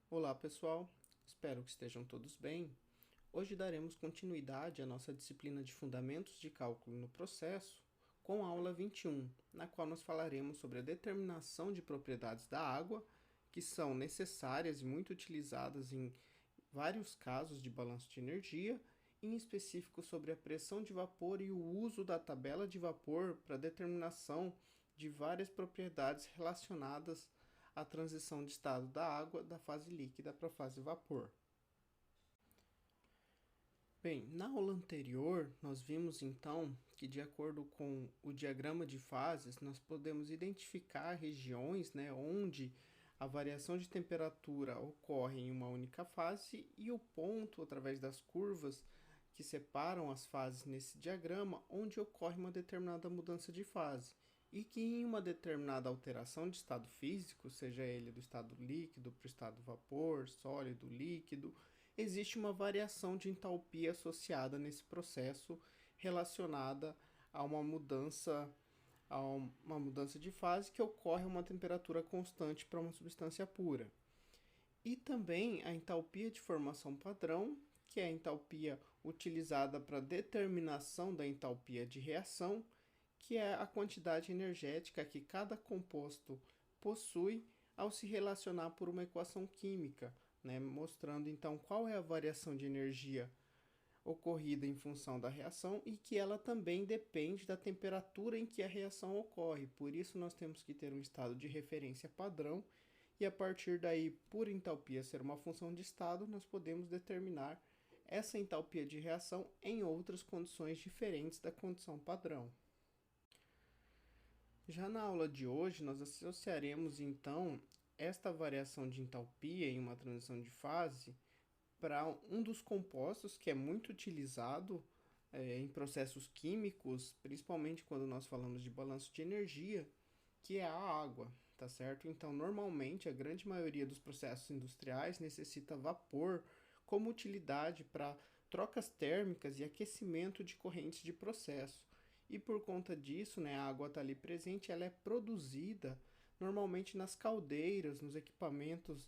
Olá pessoal, espero que estejam todos bem. Hoje daremos continuidade à nossa disciplina de Fundamentos de Cálculo no Processo com a aula 21, na qual nós falaremos sobre a determinação de propriedades da água, que são necessárias e muito utilizadas em vários casos de balanço de energia, em específico sobre a pressão de vapor e o uso da tabela de vapor para determinação de várias propriedades relacionadas à transição de estado da água da fase líquida para a fase vapor. Bem, na aula anterior, nós vimos então que, de acordo com o diagrama de fases, nós podemos identificar regiões, onde a variação de temperatura ocorre em uma única fase e o ponto, através das curvas que separam as fases nesse diagrama, onde ocorre uma determinada mudança de fase. E que em uma determinada alteração de estado físico, seja ele do estado líquido para o estado vapor, sólido, líquido, existe uma variação de entalpia associada nesse processo relacionada a uma mudança de fase que ocorre a uma temperatura constante para uma substância pura. E também a entalpia de formação padrão, que é a entalpia utilizada para determinação da entalpia de reação, que é a quantidade energética que cada composto possui ao se relacionar por uma equação química, mostrando então qual é a variação de energia ocorrida em função da reação e que ela também depende da temperatura em que a reação ocorre. Por isso nós temos que ter um estado de referência padrão e a partir daí, por entalpia ser uma função de estado, nós podemos determinar essa entalpia de reação em outras condições diferentes da condição padrão. Já na aula de hoje, nós associaremos então esta variação de entalpia em uma transição de fase para um dos compostos que é muito utilizado em processos químicos, principalmente quando nós falamos de balanço de energia, que é a água, tá certo? Então, normalmente, a grande maioria dos processos industriais necessita vapor como utilidade para trocas térmicas e aquecimento de correntes de processo. E por conta disso, a água está ali presente, ela é produzida normalmente nas caldeiras, nos equipamentos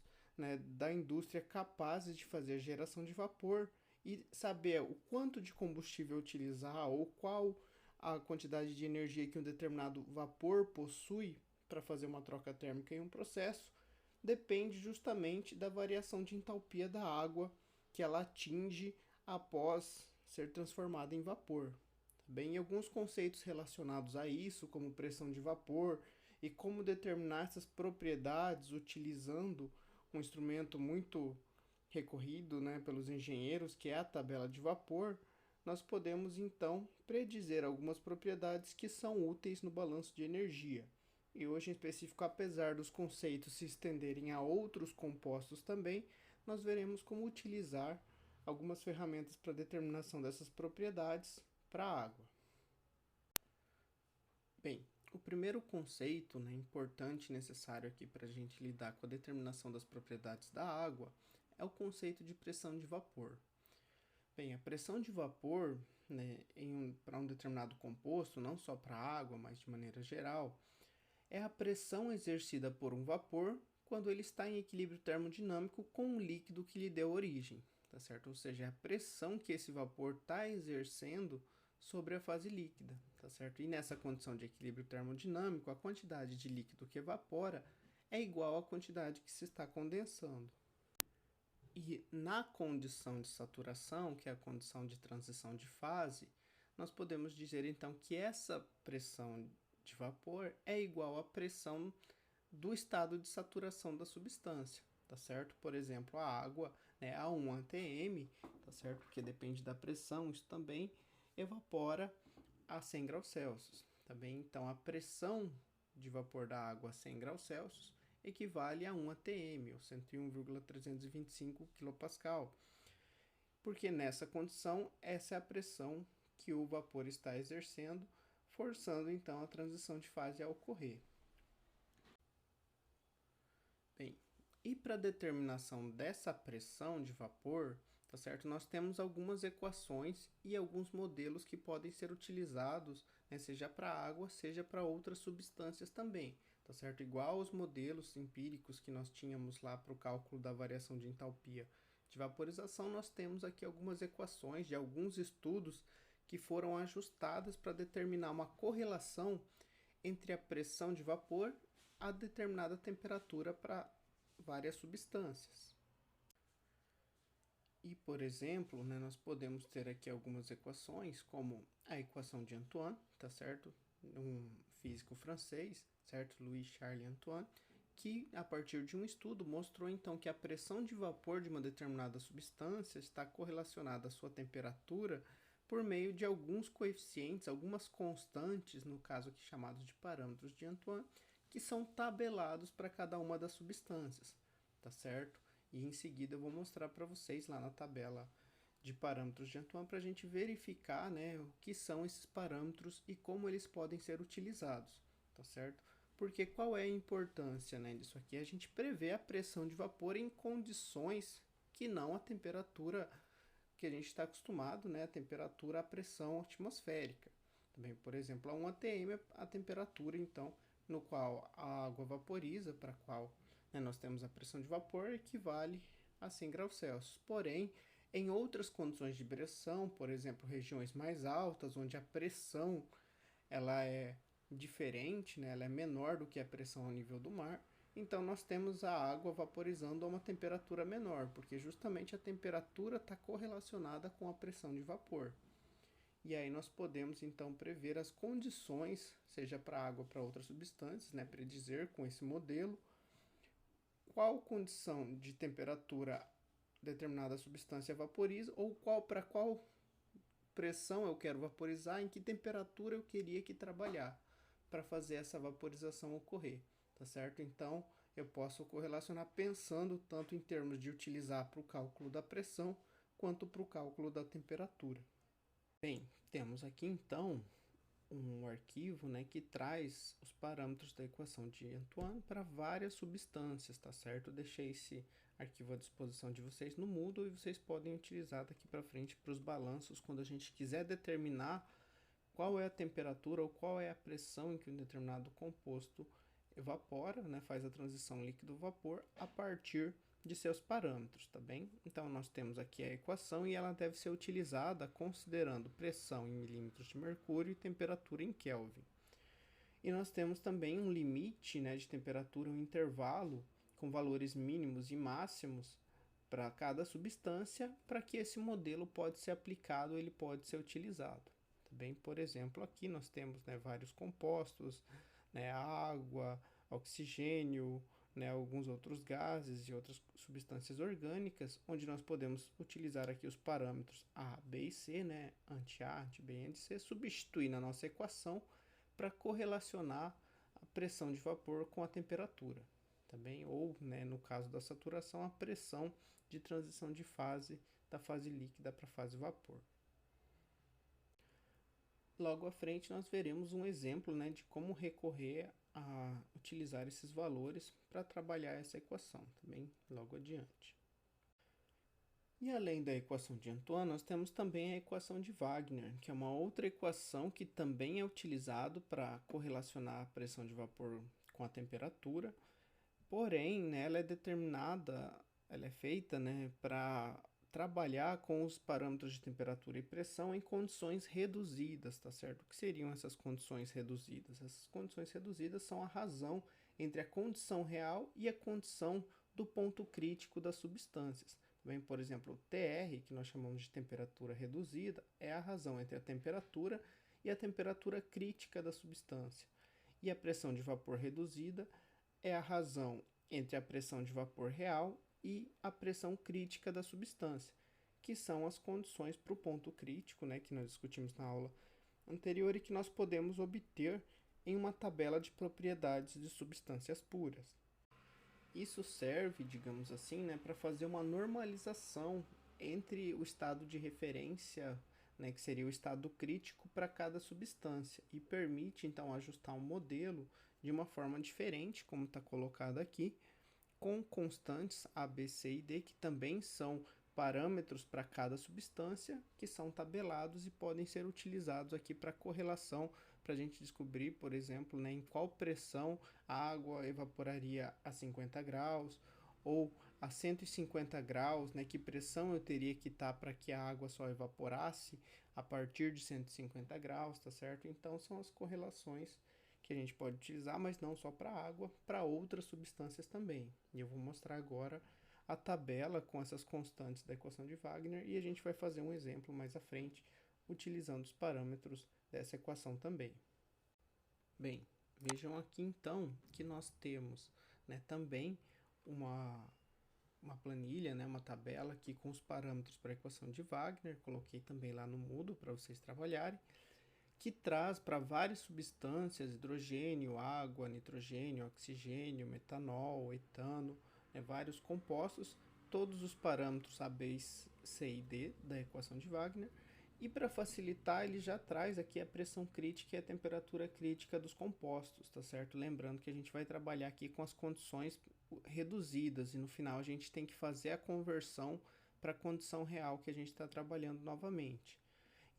da indústria capazes de fazer geração de vapor e saber o quanto de combustível utilizar ou qual a quantidade de energia que um determinado vapor possui para fazer uma troca térmica em um processo depende justamente da variação de entalpia da água que ela atinge após ser transformada em vapor. Bem, alguns conceitos relacionados a isso, como pressão de vapor e como determinar essas propriedades utilizando um instrumento muito recorrido pelos engenheiros, que é a tabela de vapor, nós podemos então predizer algumas propriedades que são úteis no balanço de energia. E hoje em específico, apesar dos conceitos se estenderem a outros compostos também, nós veremos como utilizar algumas ferramentas para determinação dessas propriedades para a água. Bem, o primeiro conceito importante e necessário aqui para a gente lidar com a determinação das propriedades da água é o conceito de pressão de vapor. Bem, a pressão de vapor para um determinado composto, não só para a água, mas de maneira geral, é a pressão exercida por um vapor quando ele está em equilíbrio termodinâmico com o líquido que lhe deu origem, tá certo? Ou seja, é a pressão que esse vapor está exercendo sobre a fase líquida, tá certo? E nessa condição de equilíbrio termodinâmico, a quantidade de líquido que evapora é igual à quantidade que se está condensando. E na condição de saturação, que é a condição de transição de fase, nós podemos dizer então que essa pressão de vapor é igual à pressão do estado de saturação da substância, tá certo? Por exemplo, a água, a 1 atm, tá certo? Porque depende da pressão, isso também evapora a 100 graus Celsius, tá bem? Então, a pressão de vapor da água a 100 graus Celsius equivale a 1 atm, ou 101,325 kPa, porque nessa condição, essa é a pressão que o vapor está exercendo, forçando então a transição de fase a ocorrer. Bem, e para a determinação dessa pressão de vapor, tá certo? Nós temos algumas equações e alguns modelos que podem ser utilizados, seja para água, seja para outras substâncias também, tá certo? Igual os modelos empíricos que nós tínhamos lá para o cálculo da variação de entalpia de vaporização, nós temos aqui algumas equações de alguns estudos que foram ajustadas para determinar uma correlação entre a pressão de vapor a determinada temperatura para várias substâncias. E, por exemplo, né, nós podemos ter aqui algumas equações, como a equação de Antoine, tá certo? Um físico francês, certo? Louis Charles Antoine, que a partir de um estudo mostrou então que a pressão de vapor de uma determinada substância está correlacionada à sua temperatura por meio de alguns coeficientes, algumas constantes, no caso aqui chamados de parâmetros de Antoine, que são tabelados para cada uma das substâncias, tá certo? E em seguida eu vou mostrar para vocês lá na tabela de parâmetros de Antoine para a gente verificar, né, o que são esses parâmetros e como eles podem ser utilizados, tá certo? Porque qual é a importância, né, disso aqui? A gente prevê a pressão de vapor em condições que não a temperatura que a gente está acostumado, né, a temperatura, a pressão atmosférica. Também, por exemplo, a 1 atm é a temperatura, então, no qual a água vaporiza, para a qual, né, nós temos a pressão de vapor, equivale a 100 graus Celsius. Porém, em outras condições de pressão, por exemplo, regiões mais altas, onde a pressão ela é diferente, né, ela é menor do que a pressão ao nível do mar, então nós temos a água vaporizando a uma temperatura menor, porque justamente a temperatura está correlacionada com a pressão de vapor. E aí nós podemos então prever as condições, seja para água ou para outras substâncias, né, predizer com esse modelo qual condição de temperatura determinada substância vaporiza ou para qual pressão eu quero vaporizar, em que temperatura eu queria que trabalhar para fazer essa vaporização ocorrer, tá certo? Então, eu posso correlacionar pensando tanto em termos de utilizar para o cálculo da pressão, quanto para o cálculo da temperatura. Bem, temos aqui então um arquivo, né, que traz os parâmetros da equação de Antoine para várias substâncias, tá certo? Eu deixei esse arquivo à disposição de vocês no Moodle e vocês podem utilizar daqui para frente para os balanços quando a gente quiser determinar qual é a temperatura ou qual é a pressão em que um determinado composto evapora, né, faz a transição líquido-vapor a partir de seus parâmetros, tá bem? Então, nós temos aqui a equação e ela deve ser utilizada considerando pressão em milímetros de mercúrio e temperatura em Kelvin. E nós temos também um limite, né, de temperatura, um intervalo com valores mínimos e máximos para cada substância, para que esse modelo pode ser aplicado, ele pode ser utilizado. Tá bem? Por exemplo, aqui nós temos, né, vários compostos, né, água, oxigênio, né, alguns outros gases e outras substâncias orgânicas, onde nós podemos utilizar aqui os parâmetros A, B e C, né, anti-A, anti-B e anti-C, substituir na nossa equação para correlacionar a pressão de vapor com a temperatura, também, ou, né, no caso da saturação, a pressão de transição de fase da fase líquida para a fase vapor. Logo à frente nós veremos um exemplo, né, de como recorrer a utilizar esses valores para trabalhar essa equação, também logo adiante. E além da equação de Antoine, nós temos também a equação de Wagner, que é uma outra equação que também é utilizado para correlacionar a pressão de vapor com a temperatura, porém, né, ela é determinada, ela é feita, né, para trabalhar com os parâmetros de temperatura e pressão em condições reduzidas, tá certo? O que seriam essas condições reduzidas? Essas condições reduzidas são a razão entre a condição real e a condição do ponto crítico das substâncias. Também, por exemplo, o TR, que nós chamamos de temperatura reduzida, é a razão entre a temperatura e a temperatura crítica da substância. E a pressão de vapor reduzida é a razão entre a pressão de vapor real e a pressão crítica da substância, que são as condições para o ponto crítico, né, que nós discutimos na aula anterior e que nós podemos obter em uma tabela de propriedades de substâncias puras. Isso serve, digamos assim, né, para fazer uma normalização entre o estado de referência, né, que seria o estado crítico para cada substância, e permite então ajustar um modelo de uma forma diferente, como está colocado aqui, com constantes A, B, C e D, que também são parâmetros para cada substância que são tabelados e podem ser utilizados aqui para correlação, para a gente descobrir, por exemplo, né, em qual pressão a água evaporaria a 50 graus ou a 150 graus, né, que pressão eu teria que estar para que a água só evaporasse a partir de 150 graus, tá certo? Então são as correlações que a gente pode utilizar, mas não só para água, para outras substâncias também. E eu vou mostrar agora a tabela com essas constantes da equação de Wagner e a gente vai fazer um exemplo mais à frente utilizando os parâmetros dessa equação também. Bem, vejam aqui então que nós temos, né, também uma planilha, né, uma tabela aqui com os parâmetros para a equação de Wagner, coloquei também lá no Moodle para vocês trabalharem, que traz para várias substâncias, hidrogênio, água, nitrogênio, oxigênio, metanol, etano, né, vários compostos, todos os parâmetros A, B, C e D da equação de Wagner. E para facilitar, ele já traz aqui a pressão crítica e a temperatura crítica dos compostos, tá certo? Lembrando que a gente vai trabalhar aqui com as condições reduzidas e no final a gente tem que fazer a conversão para a condição real que a gente está trabalhando novamente.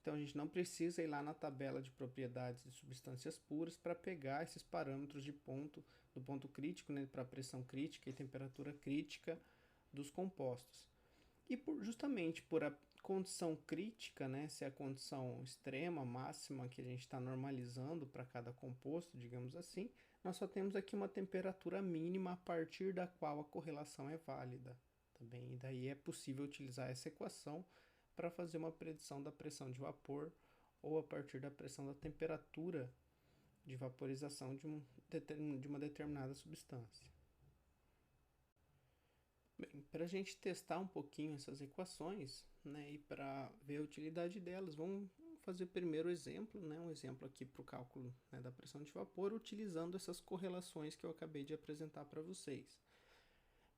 Então a gente não precisa ir lá na tabela de propriedades de substâncias puras para pegar esses parâmetros de ponto, do ponto crítico, né, para a pressão crítica e temperatura crítica dos compostos. E justamente por a condição crítica, né, se é a condição extrema, máxima que a gente está normalizando para cada composto, digamos assim, nós só temos aqui uma temperatura mínima a partir da qual a correlação é válida. Tá bem? E daí é possível utilizar essa equação para fazer uma predição da pressão de vapor ou a partir da pressão da temperatura de vaporização de uma determinada substância. Bem, para a gente testar um pouquinho essas equações, né, e para ver a utilidade delas, vamos fazer primeiro o exemplo, né, um exemplo aqui para o cálculo, né, da pressão de vapor, utilizando essas correlações que eu acabei de apresentar para vocês.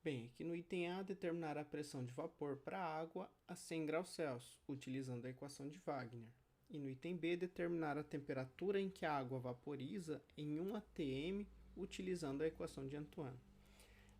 Bem, aqui no item A, determinar a pressão de vapor para a água a 100 graus Celsius, utilizando a equação de Wagner. E no item B, determinar a temperatura em que a água vaporiza em 1 atm, utilizando a equação de Antoine.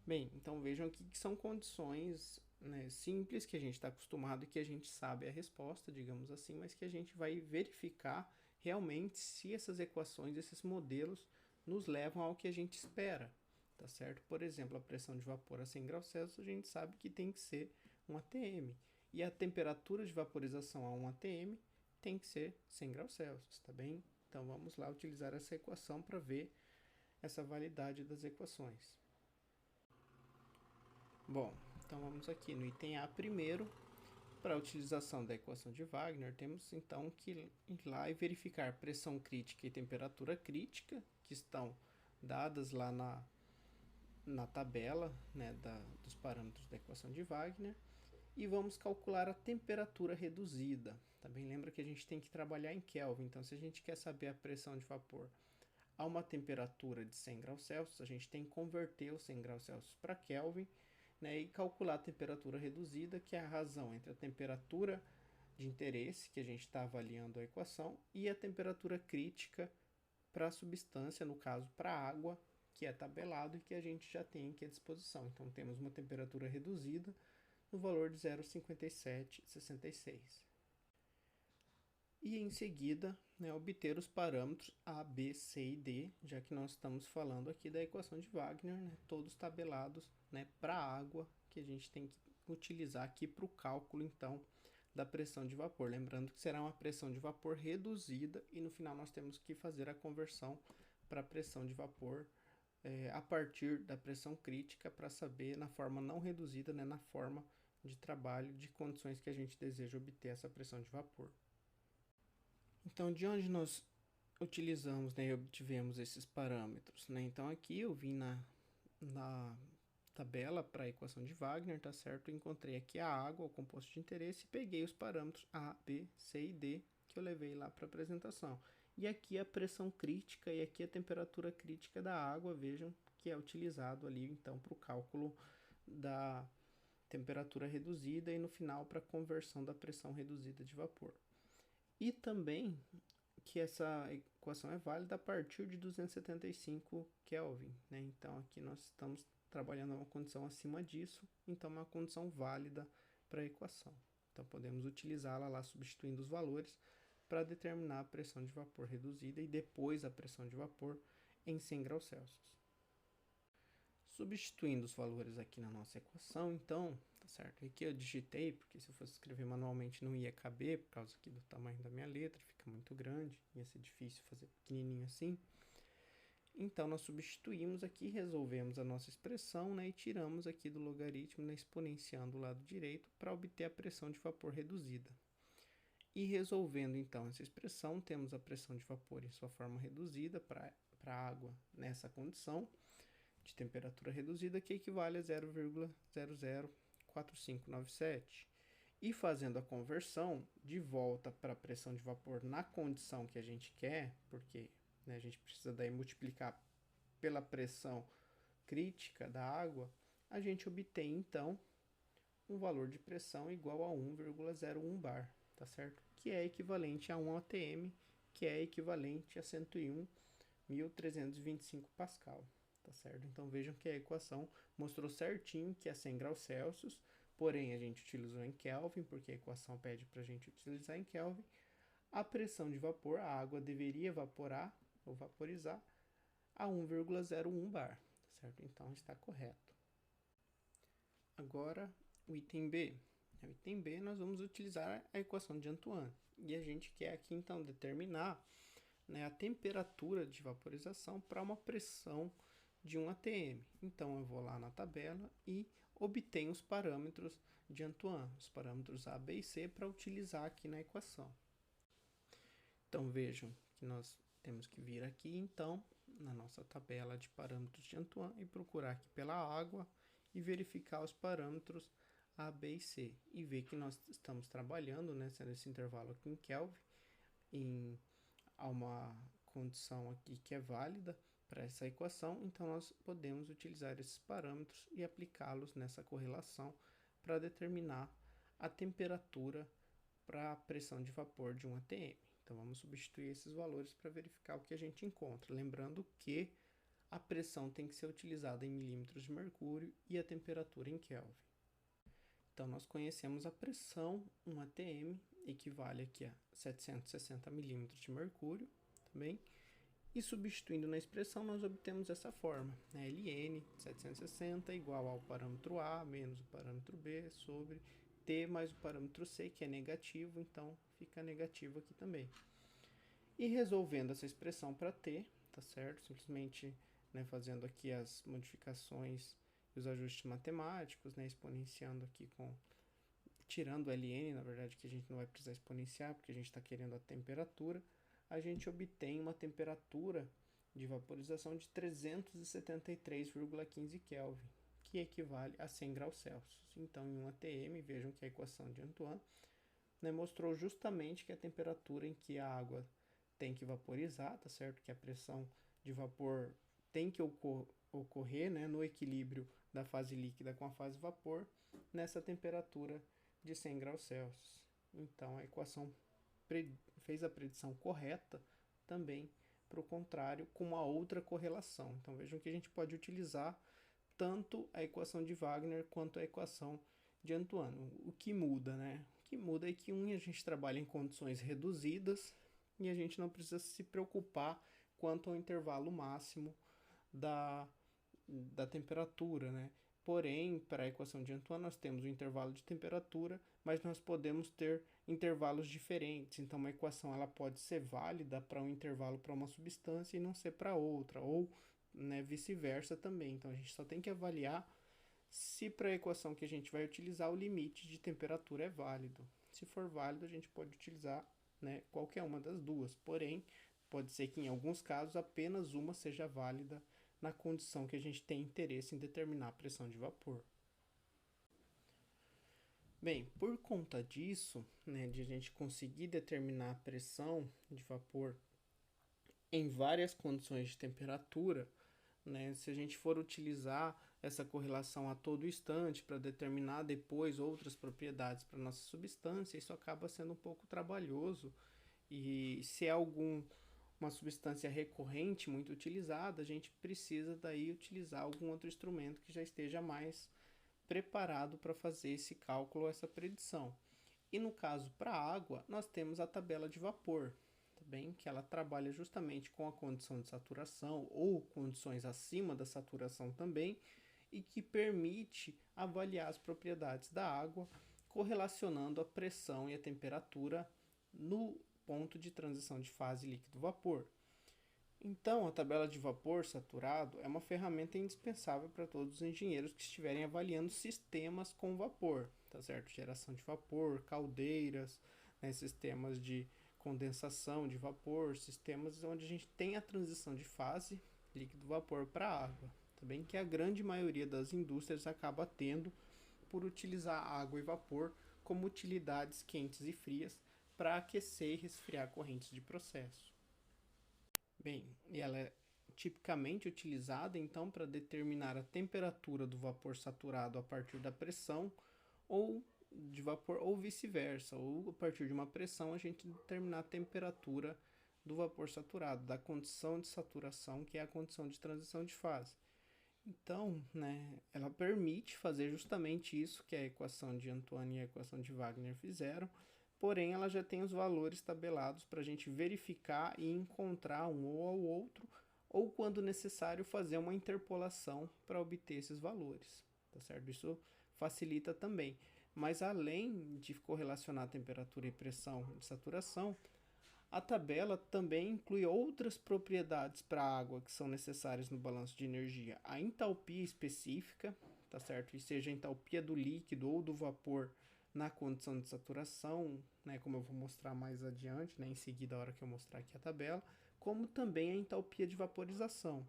Bem, então vejam aqui que são condições, né, simples, que a gente está acostumado e que a gente sabe a resposta, digamos assim, mas que a gente vai verificar realmente se essas equações, esses modelos, nos levam ao que a gente espera, tá certo? Por exemplo, a pressão de vapor a 100 graus Celsius, a gente sabe que tem que ser 1 atm. E a temperatura de vaporização a 1 atm tem que ser 100 graus Celsius, tá bem? Então vamos lá utilizar essa equação para ver essa validade das equações. Bom, então vamos aqui no item A primeiro. Para a utilização da equação de Wagner, temos então que ir lá e verificar pressão crítica e temperatura crítica, que estão dadas lá na tabela, né, dos parâmetros da equação de Wagner. E vamos calcular a temperatura reduzida. Também lembra que a gente tem que trabalhar em Kelvin, então se a gente quer saber a pressão de vapor a uma temperatura de 100 graus Celsius, a gente tem que converter os 100 graus Celsius para Kelvin, né, e calcular a temperatura reduzida, que é a razão entre a temperatura de interesse, que a gente está avaliando a equação, e a temperatura crítica para a substância, no caso para a água, que é tabelado e que a gente já tem aqui à disposição. Então temos uma temperatura reduzida no valor de 0,5766. E em seguida, né, obter os parâmetros A, B, C e D, já que nós estamos falando aqui da equação de Wagner, né, todos tabelados, né, para a água, que a gente tem que utilizar aqui para o cálculo, então, da pressão de vapor. Lembrando que será uma pressão de vapor reduzida e no final nós temos que fazer a conversão para a pressão de vapor a partir da pressão crítica para saber na forma não reduzida, né, na forma de trabalho de condições que a gente deseja obter essa pressão de vapor. Então, de onde nós utilizamos, né, e obtivemos esses parâmetros, né? Então, aqui eu vim na tabela para a equação de Wagner, tá certo? Eu encontrei aqui a água, o composto de interesse, e peguei os parâmetros A, B, C e D que eu levei lá para a apresentação. E aqui a pressão crítica e aqui a temperatura crítica da água, vejam que é utilizado ali, então, para o cálculo da temperatura reduzida e no final para a conversão da pressão reduzida de vapor. E também que essa equação é válida a partir de 275 Kelvin, né? Então aqui nós estamos trabalhando uma condição acima disso, então é uma condição válida para a equação. Então, podemos utilizá-la lá substituindo os valores para determinar a pressão de vapor reduzida e depois a pressão de vapor em 100 graus Celsius. Substituindo os valores aqui na nossa equação, então, tá certo? Aqui eu digitei, porque se eu fosse escrever manualmente não ia caber, por causa aqui do tamanho da minha letra, fica muito grande, ia ser difícil fazer pequenininho assim. Então, nós substituímos aqui, resolvemos a nossa expressão, né, e tiramos aqui do logaritmo, né, exponenciando o lado direito, para obter a pressão de vapor reduzida. E resolvendo, então, essa expressão, temos a pressão de vapor em sua forma reduzida para a água nessa condição de temperatura reduzida, que equivale a 0,004597. E fazendo a conversão de volta para a pressão de vapor na condição que a gente quer, porque, né, a gente precisa daí multiplicar pela pressão crítica da água, a gente obtém então um valor de pressão igual a 1,01 bar, tá certo? Que é equivalente a 1 atm, que é equivalente a 101.325 Pascal, tá certo? Então vejam que a equação mostrou certinho que é 100 graus Celsius, porém a gente utilizou em Kelvin, porque a equação pede para a gente utilizar em Kelvin. A pressão de vapor, a água deveria evaporar ou vaporizar a 1,01 bar, tá certo? Então está correto. Agora, o item B. No item B, nós vamos utilizar a equação de Antoine. E a gente quer aqui, então, determinar, né, a temperatura de vaporização para uma pressão de 1 atm. Então, eu vou lá na tabela e obtenho os parâmetros de Antoine, os parâmetros A, B e C, para utilizar aqui na equação. Então, vejam que nós temos que vir aqui, então, na nossa tabela de parâmetros de Antoine e procurar aqui pela água e verificar os parâmetros A, B e C. E ver que nós estamos trabalhando, né, sendo esse intervalo aqui em Kelvin, a uma condição aqui que é válida para essa equação, então nós podemos utilizar esses parâmetros e aplicá-los nessa correlação para determinar a temperatura para a pressão de vapor de 1 atm. Então vamos substituir esses valores para verificar o que a gente encontra. Lembrando que a pressão tem que ser utilizada em milímetros de mercúrio e a temperatura em Kelvin. Então nós conhecemos a pressão 1 atm, equivale aqui a 760 milímetros de mercúrio, também. E substituindo na expressão, nós obtemos essa forma, né? Ln 760 igual ao parâmetro A menos o parâmetro B sobre T mais o parâmetro C, que é negativo, então fica negativo aqui também. E resolvendo essa expressão para T, tá certo? Simplesmente, né, fazendo aqui as modificações e os ajustes matemáticos, né, exponenciando aqui tirando o Ln, na verdade, que a gente não vai precisar exponenciar, porque a gente está querendo a temperatura, a gente obtém uma temperatura de vaporização de 373,15 Kelvin, que equivale a 100 graus Celsius. Então, em 1 atm, vejam que a equação de Antoine, né, mostrou justamente que a temperatura em que a água tem que vaporizar, tá certo? Que a pressão de vapor tem que ocorrer, né, no equilíbrio da fase líquida com a fase vapor, nessa temperatura de 100 graus Celsius. Então, a equação fez a predição correta também para o contrário, com uma outra correlação. Então, vejam que a gente pode utilizar tanto a equação de Wagner quanto a equação de Antoine. O que muda, né? O que muda é que a gente trabalha em condições reduzidas e a gente não precisa se preocupar quanto ao intervalo máximo da temperatura, né? Porém, para a equação de Antoine, nós temos o intervalo de temperatura, mas nós podemos ter intervalos diferentes. Então, uma equação ela pode ser válida para um intervalo para uma substância e não ser para outra, ou, né, vice-versa também. Então, a gente só tem que avaliar se para a equação que a gente vai utilizar o limite de temperatura é válido. Se for válido, a gente pode utilizar, né, qualquer uma das duas. Porém, pode ser que em alguns casos apenas uma seja válida na condição que a gente tem interesse em determinar a pressão de vapor. Bem, por conta disso, né, de a gente conseguir determinar a pressão de vapor em várias condições de temperatura, né, se a gente for utilizar essa correlação a todo instante para determinar depois outras propriedades para nossa substância, isso acaba sendo um pouco trabalhoso. E se é uma substância recorrente, muito utilizada, a gente precisa daí utilizar algum outro instrumento que já esteja mais preparado para fazer esse cálculo, essa predição. E no caso para a água, nós temos a tabela de vapor, tá bem? Que ela trabalha justamente com a condição de saturação ou condições acima da saturação também, e que permite avaliar as propriedades da água correlacionando a pressão e a temperatura no ponto de transição de fase líquido-vapor. Então, a tabela de vapor saturado é uma ferramenta indispensável para todos os engenheiros que estiverem avaliando sistemas com vapor, tá certo? Geração de vapor, caldeiras, né, sistemas de condensação de vapor, sistemas onde a gente tem a transição de fase líquido-vapor para água, tá bem? Que a grande maioria das indústrias acaba tendo por utilizar água e vapor como utilidades quentes e frias para aquecer e resfriar correntes de processo. Bem, e ela é tipicamente utilizada então para determinar a temperatura do vapor saturado a partir da pressão ou de vapor ou vice-versa, ou a partir de uma pressão a gente determinar a temperatura do vapor saturado, da condição de saturação, que é a condição de transição de fase. Então, né, ela permite fazer justamente isso que a equação de Antoine e a equação de Wagner fizeram, porém ela já tem os valores tabelados para a gente verificar e encontrar um ou ao outro, ou quando necessário fazer uma interpolação para obter esses valores, tá certo? Isso facilita também. Mas além de correlacionar temperatura e pressão de saturação, a tabela também inclui outras propriedades para a água que são necessárias no balanço de energia. A entalpia específica, tá certo? E seja a entalpia do líquido ou do vapor na condição de saturação, né, como eu vou mostrar mais adiante, né, em seguida a hora que eu mostrar aqui a tabela, como também a entalpia de vaporização.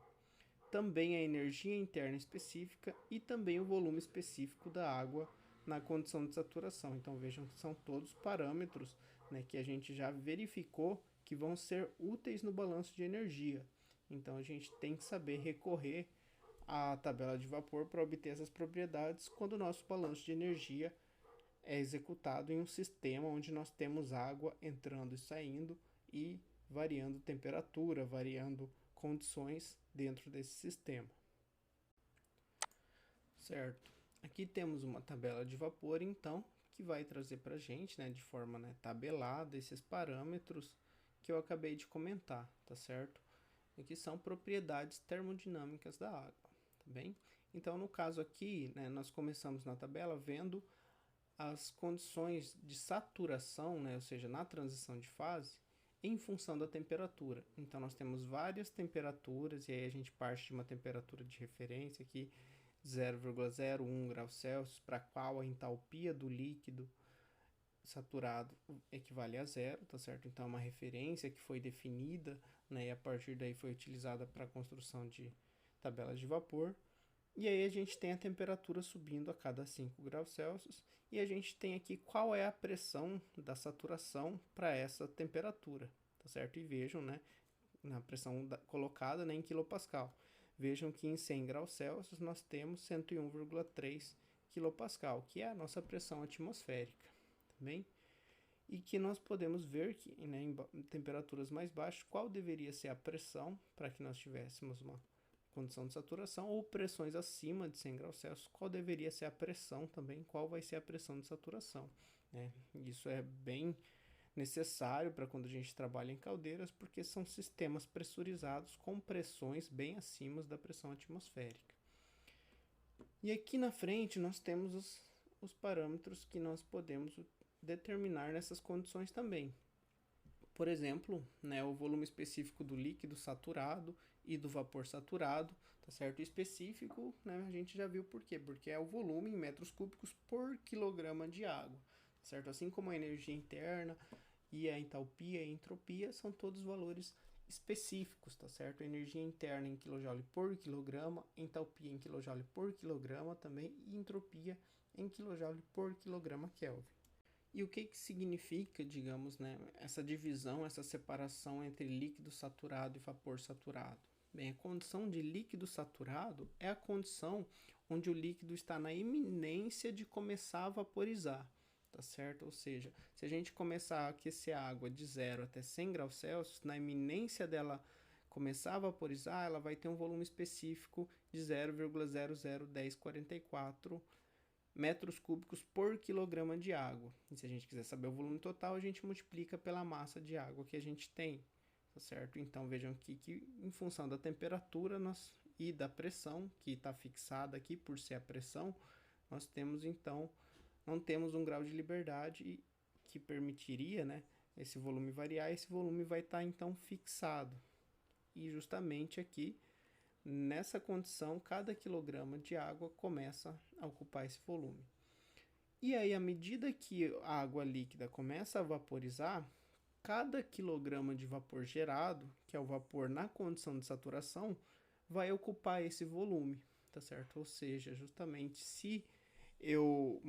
Também a energia interna específica e também o volume específico da água na condição de saturação. Então vejam que são todos parâmetros, né, que a gente já verificou que vão ser úteis no balanço de energia. Então a gente tem que saber recorrer à tabela de vapor para obter essas propriedades quando o nosso balanço de energia é executado em um sistema onde nós temos água entrando e saindo e variando temperatura, variando condições dentro desse sistema. Certo. Aqui temos uma tabela de vapor, então, que vai trazer para a gente, né, de forma, né, tabelada, esses parâmetros que eu acabei de comentar, tá certo? Aqui são propriedades termodinâmicas da água, tá bem? Então, no caso aqui, né, nós começamos na tabela vendo as condições de saturação, né, ou seja, na transição de fase, em função da temperatura. Então, nós temos várias temperaturas, e aí a gente parte de uma temperatura de referência aqui, 0,01 graus Celsius, para qual a entalpia do líquido saturado equivale a zero, tá certo? Então, é uma referência que foi definida, né, e a partir daí foi utilizada para a construção de tabelas de vapor. E aí a gente tem a temperatura subindo a cada 5 graus Celsius, e a gente tem aqui qual é a pressão da saturação para essa temperatura, tá certo? E vejam, né, na pressão colocada, né, em quilopascal. Vejam que em 100 graus Celsius nós temos 101,3 quilopascal, que é a nossa pressão atmosférica, tá bem? E que nós podemos ver que, né, em temperaturas mais baixas, qual deveria ser a pressão para que nós tivéssemos uma condição de saturação, ou pressões acima de 100 graus Celsius, qual deveria ser a pressão também, qual vai ser a pressão de saturação, né? Isso é bem necessário para quando a gente trabalha em caldeiras, porque são sistemas pressurizados com pressões bem acima da pressão atmosférica. E aqui na frente nós temos os parâmetros que nós podemos determinar nessas condições também. Por exemplo, né, o volume específico do líquido saturado e do vapor saturado, tá certo? Específico, né, a gente já viu por quê? Porque é o volume em metros cúbicos por quilograma de água, certo? Assim como a energia interna e a entalpia e a entropia são todos valores específicos, tá certo? A energia interna em kJ por quilograma, entalpia em kJ por quilograma também e entropia em kJ por quilograma Kelvin. E o que significa, digamos, né, essa divisão, essa separação entre líquido saturado e vapor saturado? Bem, a condição de líquido saturado é a condição onde o líquido está na iminência de começar a vaporizar, tá certo? Ou seja, se a gente começar a aquecer a água de 0 até 100 graus Celsius, na iminência dela começar a vaporizar, ela vai ter um volume específico de 0,001044 metros cúbicos por quilograma de água. E se a gente quiser saber o volume total, a gente multiplica pela massa de água que a gente tem, tá certo? Então vejam aqui que em função da temperatura e da pressão, que está fixada aqui por ser a pressão, nós temos então, não temos um grau de liberdade que permitiria, né, esse volume variar. Esse volume vai estar então fixado. E justamente aqui, nessa condição, cada quilograma de água começa a ocupar esse volume. E aí, à medida que a água líquida começa a vaporizar, cada quilograma de vapor gerado, que é o vapor na condição de saturação, vai ocupar esse volume, tá certo? Ou seja, justamente se eu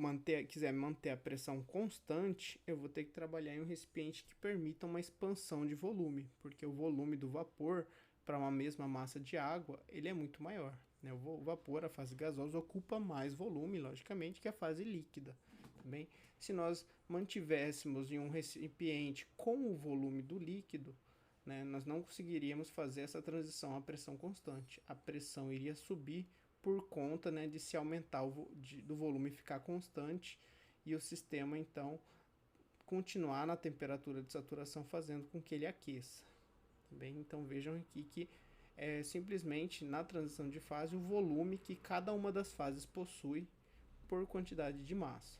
quiser manter a pressão constante, eu vou ter que trabalhar em um recipiente que permita uma expansão de volume, porque o volume do vapor para uma mesma massa de água, ele é muito maior, né? O vapor, a fase gasosa, ocupa mais volume, logicamente, que a fase líquida. Bem, se nós mantivéssemos em um recipiente com o volume do líquido, né, nós não conseguiríamos fazer essa transição à pressão constante. A pressão iria subir por conta, né, de se aumentar do volume ficar constante e o sistema então continuar na temperatura de saturação, fazendo com que ele aqueça. Bem, então vejam aqui que é simplesmente na transição de fase o volume que cada uma das fases possui por quantidade de massa.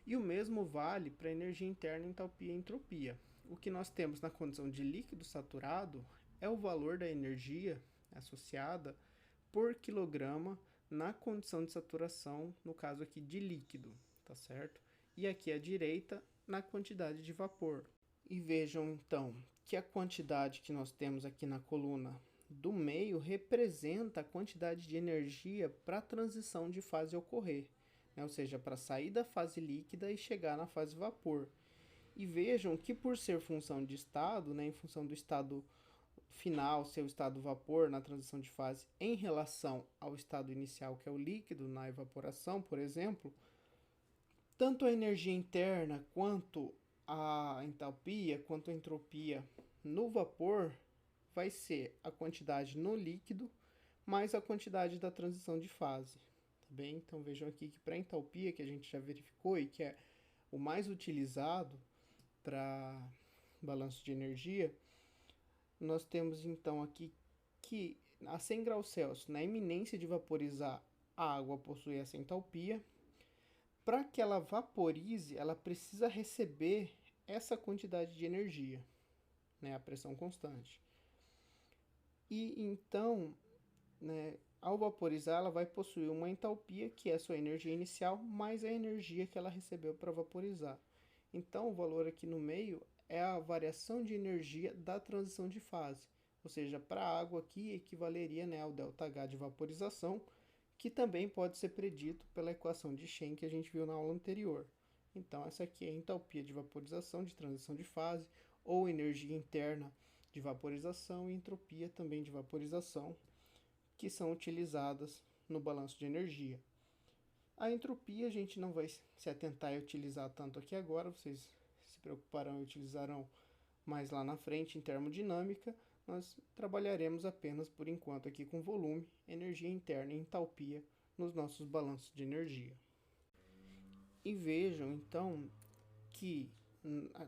E o mesmo vale para a energia interna, entalpia e entropia. O que nós temos na condição de líquido saturado é o valor da energia associada por quilograma na condição de saturação, no caso aqui de líquido, tá certo? E aqui à direita, na quantidade de vapor. E vejam então que a quantidade que nós temos aqui na coluna do meio representa a quantidade de energia para a transição de fase ocorrer, né? Ou seja, para sair da fase líquida e chegar na fase vapor. E vejam que por ser função de estado, né, em função do estado final, seu estado vapor na transição de fase em relação ao estado inicial, que é o líquido, na evaporação, por exemplo, tanto a energia interna quanto a entalpia, quanto a entropia no vapor vai ser a quantidade no líquido mais a quantidade da transição de fase. Tá bem? Então vejam aqui que para a entalpia, que a gente já verificou e que é o mais utilizado para balanço de energia, nós temos então aqui que a 100 graus Celsius, na iminência de vaporizar, a água possui essa entalpia. Para que ela vaporize, ela precisa receber essa quantidade de energia, né, a pressão constante. E então, né, ao vaporizar, ela vai possuir uma entalpia, que é a sua energia inicial, mais a energia que ela recebeu para vaporizar. Então, o valor aqui no meio é a variação de energia da transição de fase. Ou seja, para a água aqui equivaleria, né, ao ΔH de vaporização, que também pode ser predito pela equação de Shen que a gente viu na aula anterior. Então, essa aqui é a entalpia de vaporização de transição de fase, ou energia interna de vaporização e entropia também de vaporização, que são utilizadas no balanço de energia. A entropia a gente não vai se atentar a utilizar tanto aqui agora, vocês se preocuparão e utilizarão mais lá na frente em termodinâmica. Nós trabalharemos apenas por enquanto aqui com volume, energia interna e entalpia nos nossos balanços de energia. E vejam então que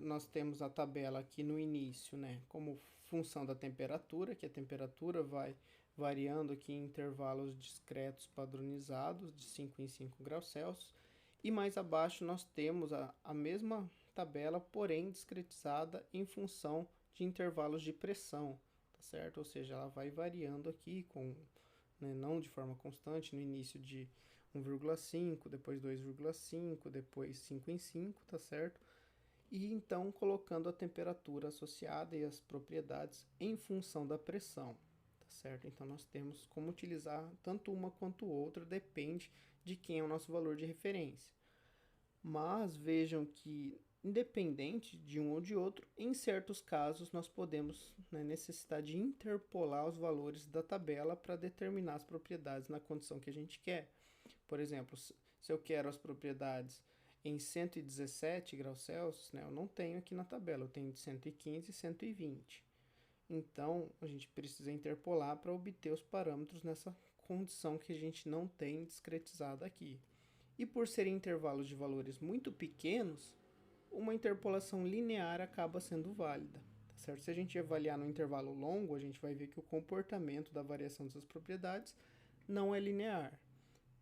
nós temos a tabela aqui no início, né, como função da temperatura, que a temperatura vai variando aqui em intervalos discretos padronizados de 5 em 5 graus Celsius, e mais abaixo nós temos a mesma tabela, porém discretizada em função de intervalos de pressão, tá certo? Ou seja, ela vai variando aqui com, né, não de forma constante, no início de 1,5, depois 2,5, depois 5 em 5, tá certo? E então colocando a temperatura associada e as propriedades em função da pressão, tá certo? Então nós temos como utilizar tanto uma quanto outra, depende de quem é o nosso valor de referência. Mas vejam que, independente de um ou de outro, em certos casos nós podemos, né, necessitar de interpolar os valores da tabela para determinar as propriedades na condição que a gente quer. Por exemplo, se eu quero as propriedades em 117 graus Celsius, né, eu não tenho aqui na tabela, eu tenho de 115 e 120. Então, a gente precisa interpolar para obter os parâmetros nessa condição que a gente não tem discretizada aqui. E por serem intervalos de valores muito pequenos, uma interpolação linear acaba sendo válida. Tá certo? Se a gente avaliar no intervalo longo, a gente vai ver que o comportamento da variação dessas propriedades não é linear.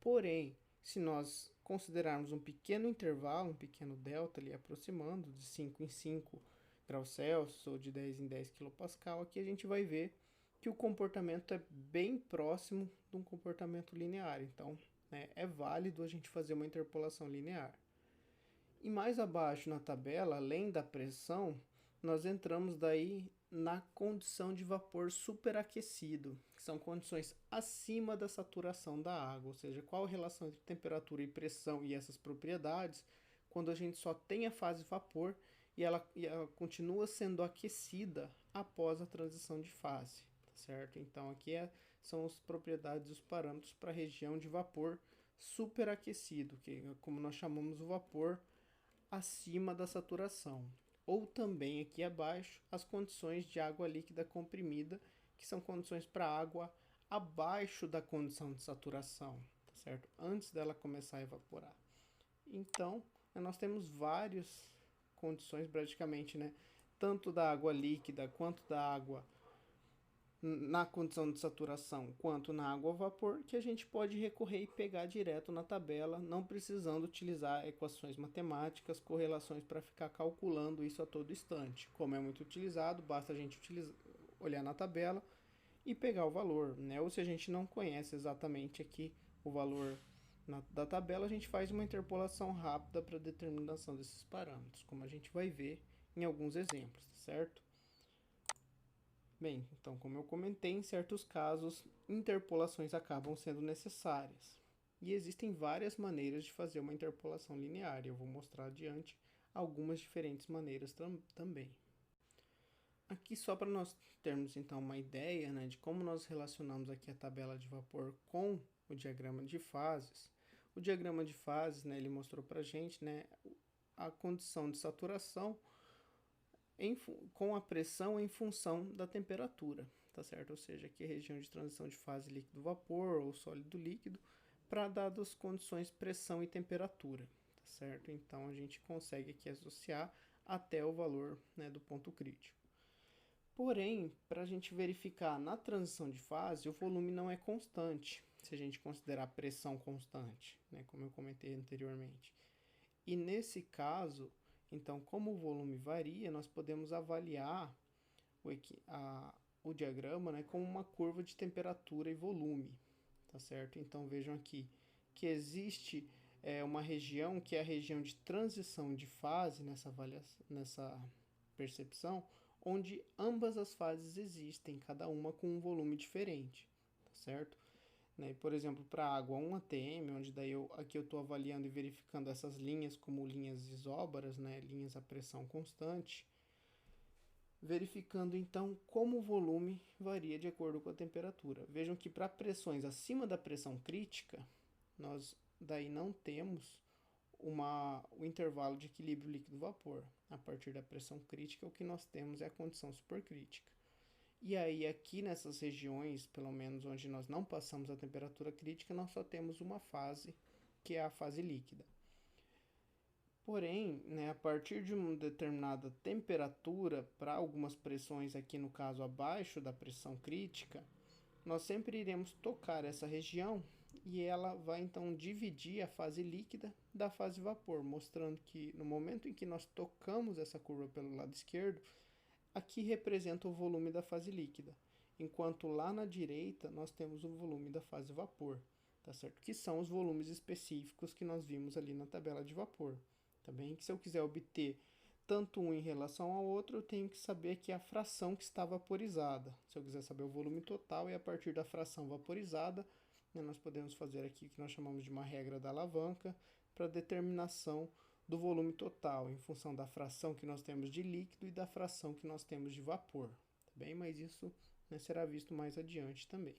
Porém, se nós considerarmos um pequeno intervalo, um pequeno delta ali aproximando de 5 em 5 graus Celsius ou de 10 em 10 kPa, aqui a gente vai ver que o comportamento é bem próximo de um comportamento linear. Então, né, é válido a gente fazer uma interpolação linear. E mais abaixo na tabela, além da pressão, nós entramos daí na condição de vapor superaquecido, que são condições acima da saturação da água, ou seja, qual a relação entre temperatura e pressão e essas propriedades, quando a gente só tem a fase vapor e ela continua sendo aquecida após a transição de fase, tá certo? Então aqui são as propriedades e os parâmetros para a região de vapor superaquecido, que é como nós chamamos o vapor acima da saturação. Ou também aqui abaixo, as condições de água líquida comprimida, que são condições para água abaixo da condição de saturação, tá certo? Antes dela começar a evaporar. Então, nós temos várias condições praticamente, né? Tanto da água líquida quanto da água na condição de saturação quanto na água a vapor, que a gente pode recorrer e pegar direto na tabela, não precisando utilizar equações matemáticas, correlações para ficar calculando isso a todo instante. Como é muito utilizado, basta a gente olhar na tabela e pegar o valor, né? Ou se a gente não conhece exatamente aqui o valor da tabela, a gente faz uma interpolação rápida para determinação desses parâmetros, como a gente vai ver em alguns exemplos, certo? Bem, então, como eu comentei, em certos casos, interpolações acabam sendo necessárias. E existem várias maneiras de fazer uma interpolação linear, e eu vou mostrar adiante algumas diferentes maneiras também. Aqui só para nós termos então uma ideia, né, de como nós relacionamos aqui a tabela de vapor com o diagrama de fases. O diagrama de fases, né, ele mostrou para a gente, né, a condição de saturação com a pressão em função da temperatura, tá certo? Ou seja, aqui é a região de transição de fase líquido-vapor ou sólido-líquido para dadas condições pressão e temperatura, tá certo? Então a gente consegue aqui associar até o valor, né, do ponto crítico. Porém, para a gente verificar na transição de fase, o volume não é constante, se a gente considerar a pressão constante, né, como eu comentei anteriormente. E nesse caso, então, como o volume varia, nós podemos avaliar o diagrama, né, como uma curva de temperatura e volume, tá certo? Então, vejam aqui que existe uma região que é a região de transição de fase nessa percepção, onde ambas as fases existem, cada uma com um volume diferente, tá certo? Né? Por exemplo, para água 1 atm, onde daí aqui eu estou avaliando e verificando essas linhas como linhas isóbaras, né? Linhas a pressão constante, verificando então como o volume varia de acordo com a temperatura. Vejam que para pressões acima da pressão crítica, nós daí não temos o intervalo de equilíbrio líquido-vapor. A partir da pressão crítica, o que nós temos é a condição supercrítica. E aí, aqui nessas regiões, pelo menos onde nós não passamos a temperatura crítica, nós só temos uma fase, que é a fase líquida. Porém, né, a partir de uma determinada temperatura, para algumas pressões, aqui no caso abaixo da pressão crítica, nós sempre iremos tocar essa região e ela vai então dividir a fase líquida da fase vapor, mostrando que no momento em que nós tocamos essa curva pelo lado esquerdo, aqui representa o volume da fase líquida, enquanto lá na direita nós temos o volume da fase vapor, tá certo? Que são os volumes específicos que nós vimos ali na tabela de vapor, tá bem? Que se eu quiser obter tanto um em relação ao outro, eu tenho que saber aqui a fração que está vaporizada. Se eu quiser saber o volume total, e a partir da fração vaporizada, né, nós podemos fazer aqui o que nós chamamos de uma regra da alavanca para determinação do volume total, em função da fração que nós temos de líquido e da fração que nós temos de vapor, tá bem? Mas isso, né, será visto mais adiante também.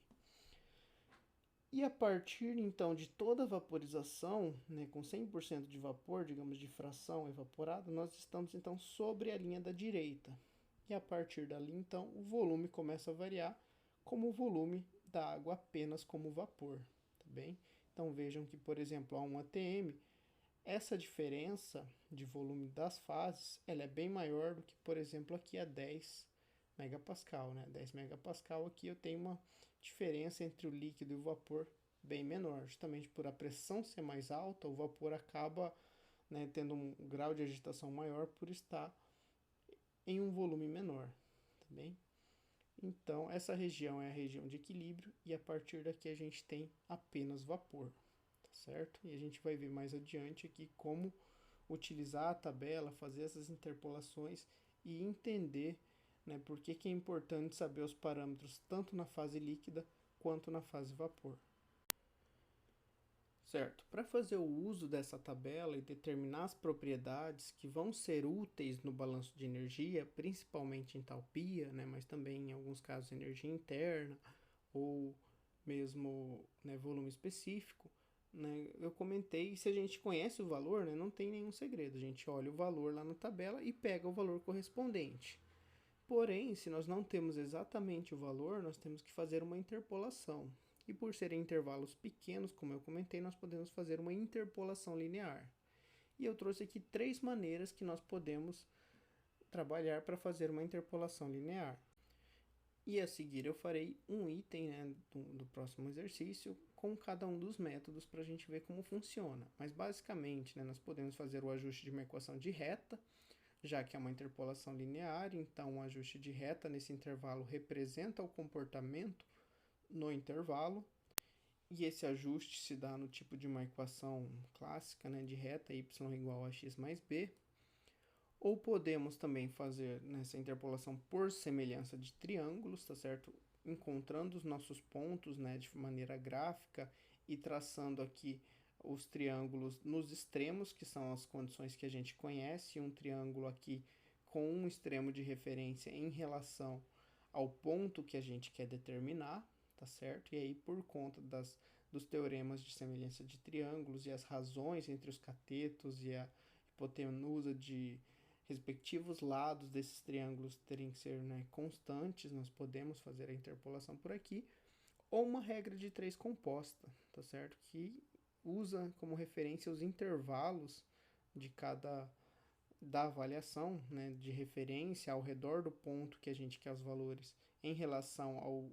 E a partir, então, de toda a vaporização, né, com 100% de vapor, digamos, de fração evaporada, nós estamos, então, sobre a linha da direita. E a partir dali, então, o volume começa a variar como o volume da água apenas como vapor, tá bem? Então vejam que, por exemplo, a 1 atm, essa diferença de volume das fases, ela é bem maior do que, por exemplo, aqui a 10 megapascal, né? 10 megapascal aqui eu tenho uma diferença entre o líquido e o vapor bem menor, justamente por a pressão ser mais alta, o vapor acaba, né, tendo um grau de agitação maior por estar em um volume menor, tá bem? Então, essa região é a região de equilíbrio e a partir daqui a gente tem apenas vapor, tá certo? E a gente vai ver mais adiante aqui como utilizar a tabela, fazer essas interpolações e entender, né, por que é importante saber os parâmetros tanto na fase líquida quanto na fase vapor. Certo, para fazer o uso dessa tabela e determinar as propriedades que vão ser úteis no balanço de energia, principalmente entalpia, né, mas também em alguns casos energia interna ou mesmo, né, volume específico, né, eu comentei, se a gente conhece o valor, né, não tem nenhum segredo, a gente olha o valor lá na tabela e pega o valor correspondente. Porém, se nós não temos exatamente o valor, nós temos que fazer uma interpolação. E por serem intervalos pequenos, como eu comentei, nós podemos fazer uma interpolação linear. E eu trouxe aqui 3 maneiras que nós podemos trabalhar para fazer uma interpolação linear. E a seguir eu farei um item, né, do próximo exercício com cada um dos métodos para a gente ver como funciona. Mas basicamente, né, nós podemos fazer o ajuste de uma equação de reta, já que é uma interpolação linear, então o ajuste de reta nesse intervalo representa o comportamento no intervalo, e esse ajuste se dá no tipo de uma equação clássica, né, de reta y igual a x mais b. Ou podemos também fazer nessa interpolação por semelhança de triângulos, tá certo? Encontrando os nossos pontos, né, de maneira gráfica e traçando aqui os triângulos nos extremos, que são as condições que a gente conhece, um triângulo aqui com um extremo de referência em relação ao ponto que a gente quer determinar, tá certo? E aí, por conta dos teoremas de semelhança de triângulos e as razões entre os catetos e a hipotenusa de respectivos lados desses triângulos terem que ser, né, constantes, nós podemos fazer a interpolação por aqui, ou uma regra de 3 composta, tá certo? Que usa como referência os intervalos de cada da avaliação, né, de referência ao redor do ponto que a gente quer os valores em relação ao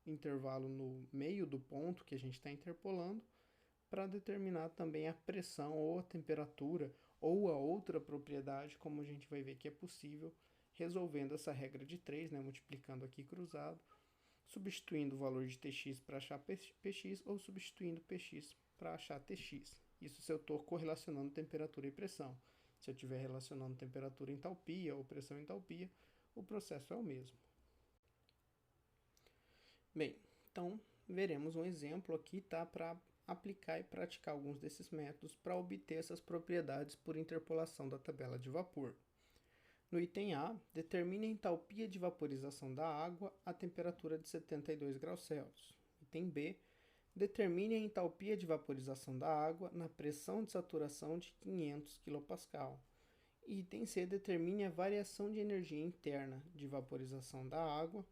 intervalo no meio do ponto que a gente está interpolando, para determinar também a pressão ou a temperatura ou a outra propriedade, como a gente vai ver que é possível, resolvendo essa regra de 3, né, multiplicando aqui cruzado, substituindo o valor de Tx para achar Px ou substituindo Px para achar Tx. Isso se eu estou correlacionando temperatura e pressão. Se eu estiver relacionando temperatura e entalpia ou pressão e entalpia, o processo é o mesmo. Bem, então veremos um exemplo aqui, tá, para aplicar e praticar alguns desses métodos para obter essas propriedades por interpolação da tabela de vapor. No item A, determine a entalpia de vaporização da água a temperatura de 72 graus Celsius. Item B, determine a entalpia de vaporização da água na pressão de saturação de 500 kPa. E item C, determine a variação de energia interna de vaporização da água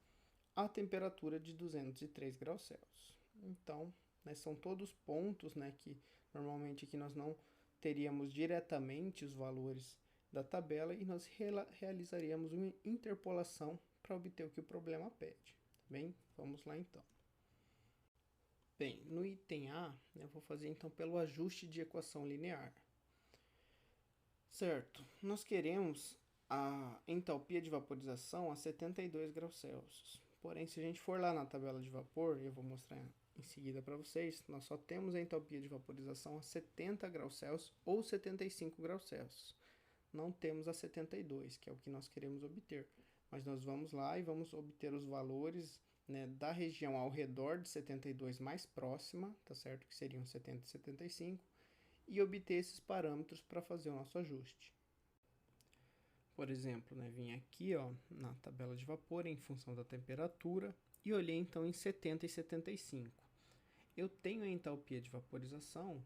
a temperatura de 203 graus Celsius. Então, né, são todos pontos, né, que normalmente aqui nós não teríamos diretamente os valores da tabela e nós realizaríamos uma interpolação para obter o que o problema pede. Bem, vamos lá então. Bem, no item A, eu vou fazer então pelo ajuste de equação linear. Certo, nós queremos a entalpia de vaporização a 72 graus Celsius. Porém, se a gente for lá na tabela de vapor, eu vou mostrar em seguida para vocês, nós só temos a entalpia de vaporização a 70 graus Celsius ou 75 graus Celsius. Não temos a 72, que é o que nós queremos obter. Mas nós vamos lá e vamos obter os valores, né, da região ao redor de 72 mais próxima, tá certo? Que seriam 70 e 75, e obter esses parâmetros para fazer o nosso ajuste. Por exemplo, né, vim aqui, ó, na tabela de vapor em função da temperatura e olhei então em 70 e 75. Eu tenho a entalpia de vaporização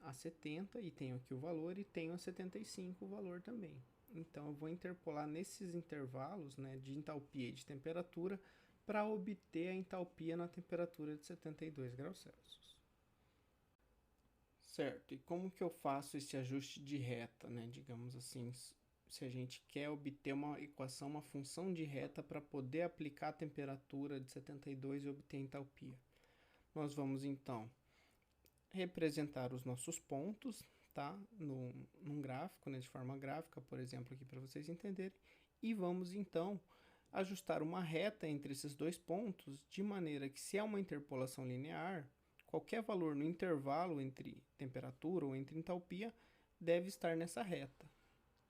a 70 e tenho aqui o valor, e tenho a 75 o valor também. Então eu vou interpolar nesses intervalos, né, de entalpia e de temperatura para obter a entalpia na temperatura de 72 graus Celsius. Certo, e como que eu faço esse ajuste de reta, né? Digamos assim, se a gente quer obter uma equação, uma função de reta para poder aplicar a temperatura de 72 e obter a entalpia. Nós vamos então representar os nossos pontos, tá? Num gráfico, né? De forma gráfica, por exemplo, aqui para vocês entenderem. E vamos então ajustar uma reta entre esses dois pontos, de maneira que se é uma interpolação linear, qualquer valor no intervalo entre temperatura ou entre entalpia deve estar nessa reta.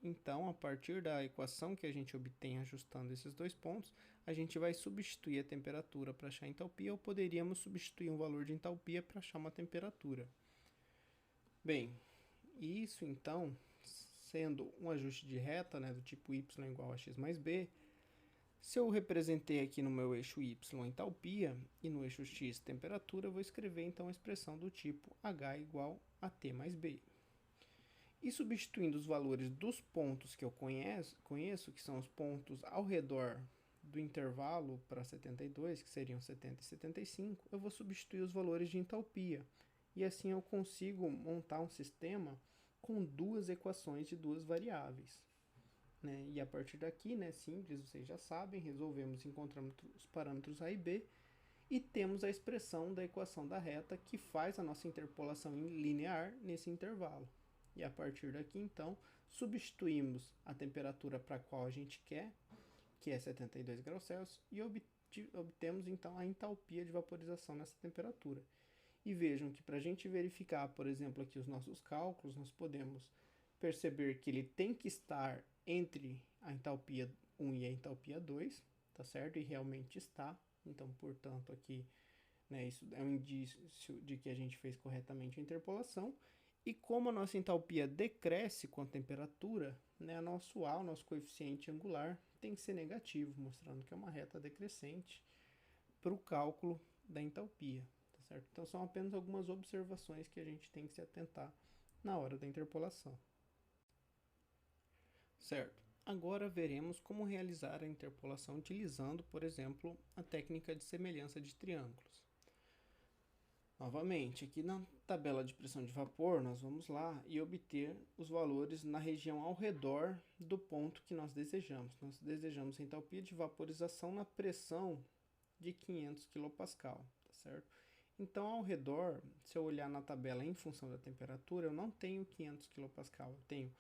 Então, a partir da equação que a gente obtém ajustando esses dois pontos, a gente vai substituir a temperatura para achar a entalpia, ou poderíamos substituir um valor de entalpia para achar uma temperatura. Bem, isso então, sendo um ajuste de reta, né, do tipo y igual a x mais b, se eu representei aqui no meu eixo y entalpia e no eixo x temperatura, eu vou escrever então a expressão do tipo h igual a t mais b. E substituindo os valores dos pontos que eu conheço, que são os pontos ao redor do intervalo para 72, que seriam 70 e 75, eu vou substituir os valores de entalpia. E assim eu consigo montar um sistema com duas equações de duas variáveis. Né? E a partir daqui, né, simples, vocês já sabem, resolvemos encontrando os parâmetros A e B e temos a expressão da equação da reta que faz a nossa interpolação linear nesse intervalo. E a partir daqui, então, substituímos a temperatura para a qual a gente quer, que é 72 graus Celsius, e obtemos então a entalpia de vaporização nessa temperatura. E vejam que para a gente verificar, por exemplo, aqui os nossos cálculos, nós podemos perceber que ele tem que estar entre a entalpia 1 e a entalpia 2, tá certo? E realmente está. Então, portanto, aqui, né, isso é um indício de que a gente fez corretamente a interpolação. E como a nossa entalpia decresce com a temperatura, né, nosso A, o nosso coeficiente angular, tem que ser negativo, mostrando que é uma reta decrescente para o cálculo da entalpia. Tá certo? Então, são apenas algumas observações que a gente tem que se atentar na hora da interpolação. Certo. Agora veremos como realizar a interpolação utilizando, por exemplo, a técnica de semelhança de triângulos. Novamente, aqui na tabela de pressão de vapor, nós vamos lá e obter os valores na região ao redor do ponto que nós desejamos. Nós desejamos a entalpia de vaporização na pressão de 500 kPa, tá certo? Então, ao redor, se eu olhar na tabela em função da temperatura, eu não tenho 500 kPa, eu tenho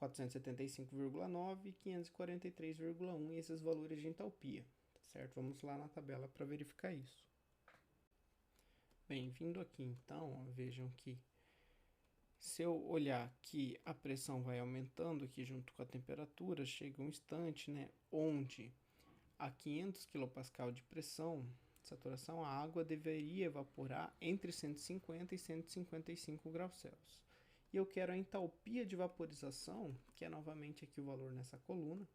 475,9 e 543,1 e esses valores de entalpia, tá certo? Vamos lá na tabela para verificar isso. Bem, vindo aqui então, vejam que se eu olhar que a pressão vai aumentando aqui junto com a temperatura, chega um instante, né, onde a 500 kPa de pressão, saturação, a água deveria evaporar entre 150 e 155 graus Celsius. E eu quero a entalpia de vaporização, que é novamente aqui o valor nessa coluna,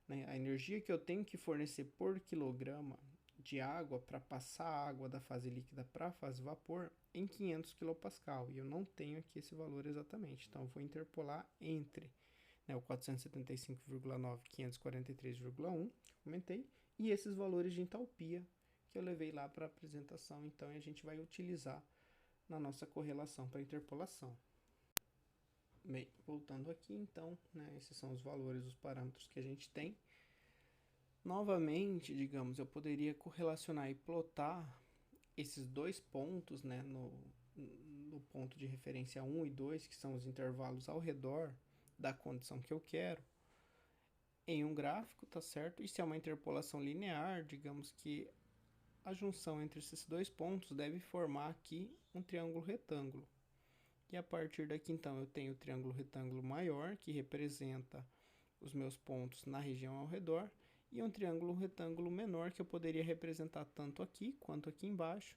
né, a energia que eu tenho que fornecer por quilograma de água para passar a água da fase líquida para a fase vapor em 500 kPa. E eu não tenho aqui esse valor exatamente, então eu vou interpolar entre, né, o 475,9 e 543,1, comentei, e esses valores de entalpia que eu levei lá para a apresentação, então a gente vai utilizar na nossa correlação para interpolação. Bem, voltando aqui então, né, esses são os valores, os parâmetros que a gente tem. Novamente, digamos, eu poderia correlacionar e plotar esses dois pontos, né, no ponto de referência 1 e 2, que são os intervalos ao redor da condição que eu quero, em um gráfico, tá certo? E se é uma interpolação linear, digamos que a junção entre esses dois pontos deve formar aqui um triângulo retângulo. E a partir daqui, então, eu tenho o triângulo retângulo maior, que representa os meus pontos na região ao redor, e um triângulo retângulo menor, que eu poderia representar tanto aqui quanto aqui embaixo,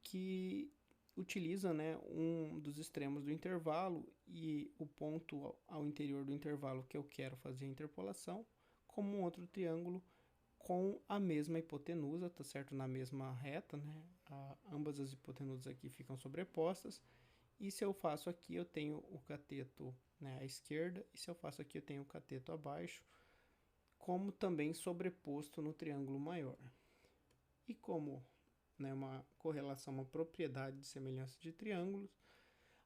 que utiliza, né, um dos extremos do intervalo e o ponto ao interior do intervalo que eu quero fazer a interpolação, como um outro triângulo com a mesma hipotenusa, tá certo? Na mesma reta, né? Ambas as hipotenusas aqui ficam sobrepostas. E se eu faço aqui, eu tenho o cateto, né, à esquerda, e se eu faço aqui, eu tenho o cateto abaixo, como também sobreposto no triângulo maior. E como, né, uma correlação, uma propriedade de semelhança de triângulos,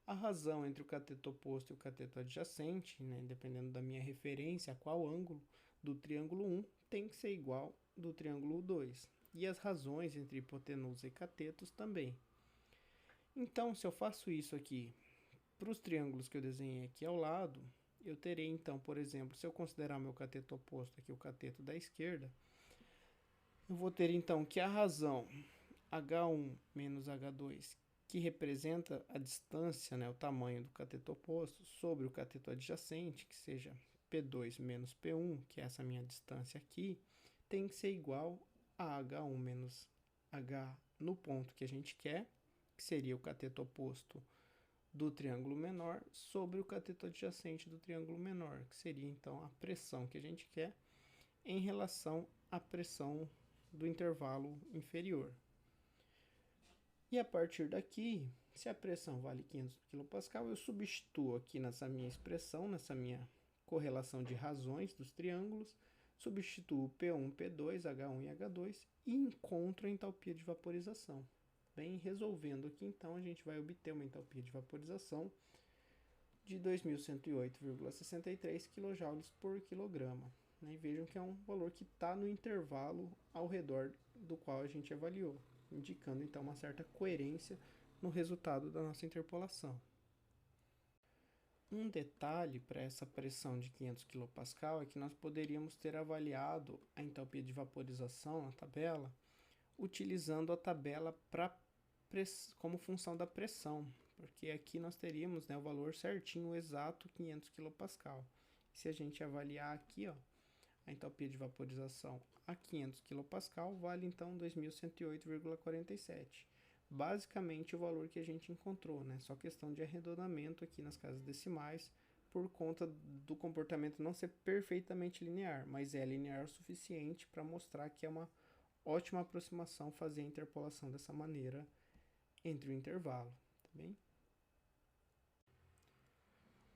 A razão entre o cateto oposto e o cateto adjacente, né, dependendo da minha referência a qual ângulo do triângulo 1, tem que ser igual do triângulo 2. E as razões entre hipotenusa e catetos também. Então, se eu faço isso aqui para os triângulos que eu desenhei aqui ao lado, eu terei então, por exemplo, se eu considerar meu cateto oposto aqui, o cateto da esquerda, eu vou ter então que a razão H1 menos H2, que representa a distância, né, o tamanho do cateto oposto, sobre o cateto adjacente, que seja P2 menos P1, que é essa minha distância aqui, tem que ser igual a H1 menos H no ponto que a gente quer, que seria o cateto oposto do triângulo menor, sobre o cateto adjacente do triângulo menor, que seria então a pressão que a gente quer em relação à pressão do intervalo inferior. E a partir daqui, se a pressão vale 500 kPa, eu substituo aqui nessa minha expressão, nessa minha correlação de razões dos triângulos, substituo P1, P2, H1 e H2 e encontro a entalpia de vaporização. Bem, resolvendo aqui, então, a gente vai obter uma entalpia de vaporização de 2108,63 kJ por quilograma. E vejam que é um valor que está no intervalo ao redor do qual a gente avaliou, indicando então uma certa coerência no resultado da nossa interpolação. Um detalhe para essa pressão de 500 kPa é que nós poderíamos ter avaliado a entalpia de vaporização na tabela utilizando a tabela como função da pressão, porque aqui nós teríamos, né, o valor certinho, exato, 500 kPa. Se a gente avaliar aqui, ó, a entalpia de vaporização a 500 kPa vale então 2108,47. Basicamente o valor que a gente encontrou, né? Só questão de arredondamento aqui nas casas decimais por conta do comportamento não ser perfeitamente linear, mas é linear o suficiente para mostrar que é uma ótima aproximação fazer a interpolação dessa maneira entre o intervalo, tá bem?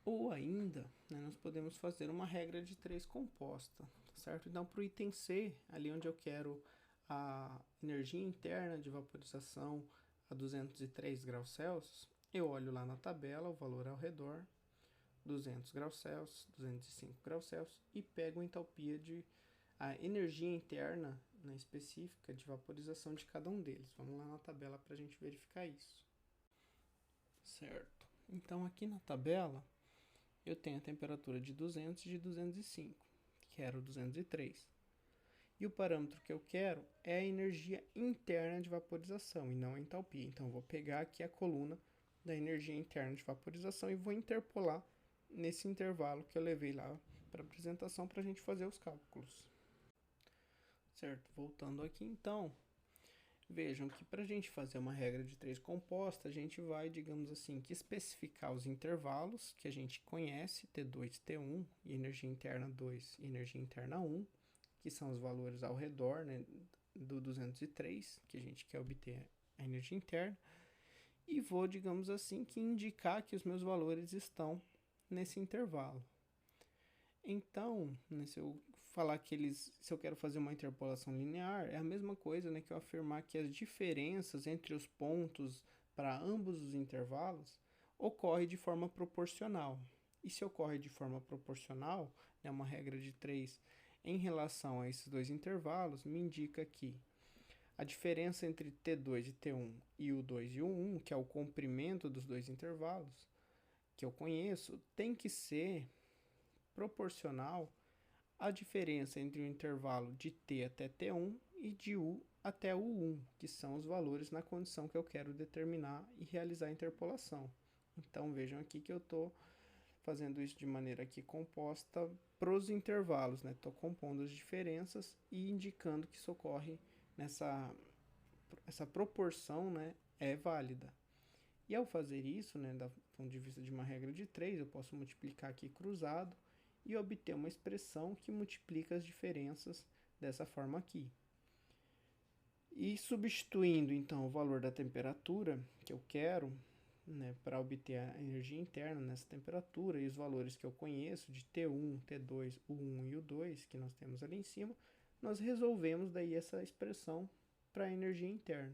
Ou ainda, né, nós podemos fazer uma regra de 3 composta, certo? Então, para o item C, ali onde eu quero a energia interna de vaporização a 203 graus Celsius, eu olho lá na tabela o valor ao redor, 200 graus Celsius, 205 graus Celsius, e pego a entalpia de a energia interna, né, específica de vaporização de cada um deles. Vamos lá na tabela para a gente verificar isso. Certo. Então, aqui na tabela, eu tenho a temperatura de 200 e de 205, quero 203. E o parâmetro que eu quero é a energia interna de vaporização e não a entalpia. Então, eu vou pegar aqui a coluna da energia interna de vaporização e vou interpolar nesse intervalo que eu levei lá para a apresentação para a gente fazer os cálculos. Certo, voltando aqui então, vejam que para a gente fazer uma regra de 3 composta, a gente vai, digamos assim, que especificar os intervalos que a gente conhece, T2, T1, e energia interna 2 e energia interna 1, que são os valores ao redor, né, do 203, que a gente quer obter a energia interna, e vou, digamos assim, que indicar que os meus valores estão nesse intervalo. Então, né, se eu falar que se eu quero fazer uma interpolação linear, é a mesma coisa, né, que eu afirmar que as diferenças entre os pontos para ambos os intervalos ocorre de forma proporcional. E se ocorre de forma proporcional, né, uma regra de 3 em relação a esses dois intervalos, me indica que a diferença entre T2 e T1 e o 2 e o 1, que é o comprimento dos dois intervalos que eu conheço, tem que ser proporcional à diferença entre o intervalo de T até T1 e de U até U1, que são os valores na condição que eu quero determinar e realizar a interpolação. Então vejam aqui que eu estou fazendo isso de maneira aqui composta para os intervalos, né? Estou compondo as diferenças e indicando que isso ocorre essa proporção, né, é válida. E ao fazer isso, né, do ponto de vista de uma regra de 3, eu posso multiplicar aqui cruzado e obter uma expressão que multiplica as diferenças dessa forma aqui. E substituindo então o valor da temperatura que eu quero, né, para obter a energia interna nessa temperatura e os valores que eu conheço de T1, T2, U1 e U2 que nós temos ali em cima, nós resolvemos daí essa expressão para a energia interna.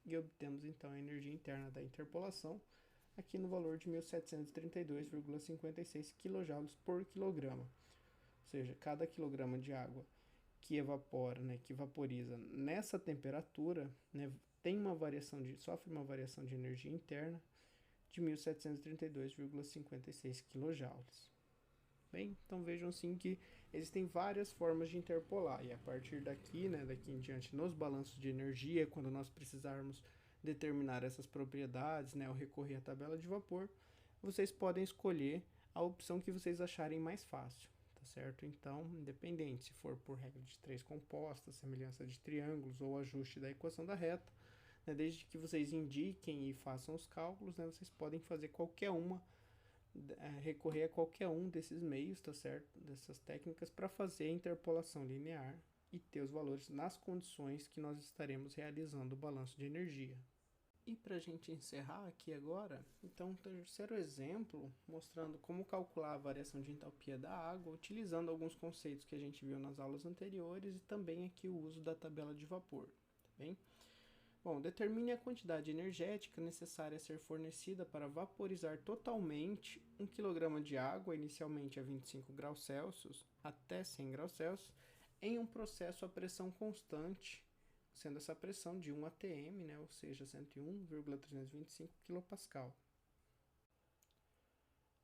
E obtemos então a energia interna da interpolação aqui no valor de 1.732,56 kJ por quilograma. Ou seja, cada quilograma de água que evapora, né, que vaporiza nessa temperatura, né, sofre uma variação de energia interna de 1.732,56 kJ. Bem, então vejam assim que existem várias formas de interpolar, e a partir daqui, né, daqui em diante, nos balanços de energia, quando nós precisarmos determinar essas propriedades, né, ao recorrer à tabela de vapor, vocês podem escolher a opção que vocês acharem mais fácil, tá certo? Então, independente se for por regra de três compostas, semelhança de triângulos ou ajuste da equação da reta, né, desde que vocês indiquem e façam os cálculos, né, vocês podem fazer recorrer a qualquer um desses meios, tá certo? Dessas técnicas para fazer a interpolação linear e ter os valores nas condições que nós estaremos realizando o balanço de energia. E para a gente encerrar aqui agora, então um terceiro exemplo mostrando como calcular a variação de entalpia da água, utilizando alguns conceitos que a gente viu nas aulas anteriores e também aqui o uso da tabela de vapor, tá bem? Bom, determine a quantidade energética necessária a ser fornecida para vaporizar totalmente 1 kg de água, inicialmente a 25 graus Celsius até 100 graus Celsius, em um processo a pressão constante, sendo essa pressão de 1 atm, né, ou seja, 101,325 kPa.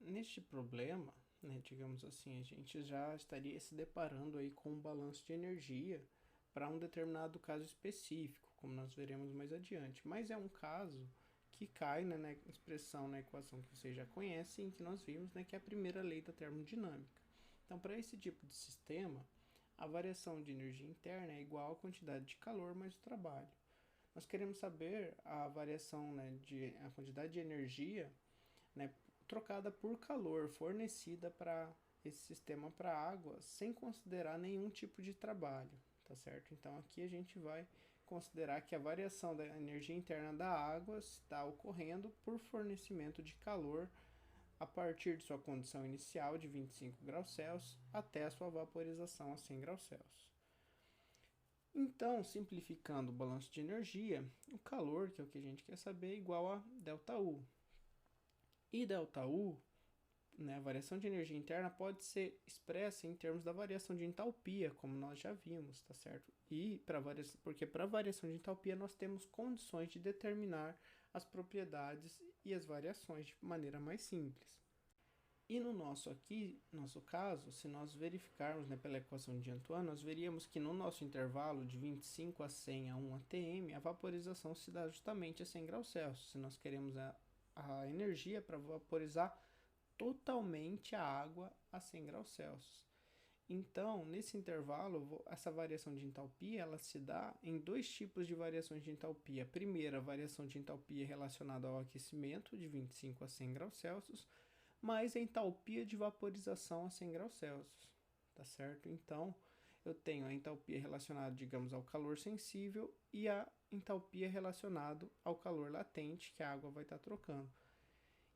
Neste problema, né, digamos assim, a gente já estaria se deparando aí com um balanço de energia para um determinado caso específico, como nós veremos mais adiante. Mas é um caso que cai, né, na expressão, na equação que vocês já conhecem, que nós vimos, né, que é a primeira lei da termodinâmica. Então, para esse tipo de sistema, a variação de energia interna é igual à quantidade de calor mais o trabalho. Nós queremos saber a variação, né, a quantidade de energia, né, trocada por calor fornecida para esse sistema para água, sem considerar nenhum tipo de trabalho, tá certo? Então aqui a gente vai considerar que a variação da energia interna da água está ocorrendo por fornecimento de calor a partir de sua condição inicial de 25 graus Celsius até a sua vaporização a 100 graus Celsius. Então, simplificando o balanço de energia, o calor, que é o que a gente quer saber, é igual a ΔU. E ΔU, né, a variação de energia interna pode ser expressa em termos da variação de entalpia, como nós já vimos, tá certo? Porque para a variação de entalpia nós temos condições de determinar as propriedades e as variações de maneira mais simples. E no nosso caso, se nós verificarmos, né, pela equação de Antoine, nós veríamos que no nosso intervalo de 25 a 100 a 1 atm, a vaporização se dá justamente a 100 graus Celsius. Se nós queremos a energia para vaporizar totalmente a água a 100 graus Celsius. Então, nesse intervalo, essa variação de entalpia ela se dá em dois tipos de variações de entalpia. A primeira, a variação de entalpia relacionada ao aquecimento, de 25 a 100 graus Celsius, mais a entalpia de vaporização a 100 graus Celsius, tá certo? Então, eu tenho a entalpia relacionada, digamos, ao calor sensível e a entalpia relacionada ao calor latente que a água vai estar trocando.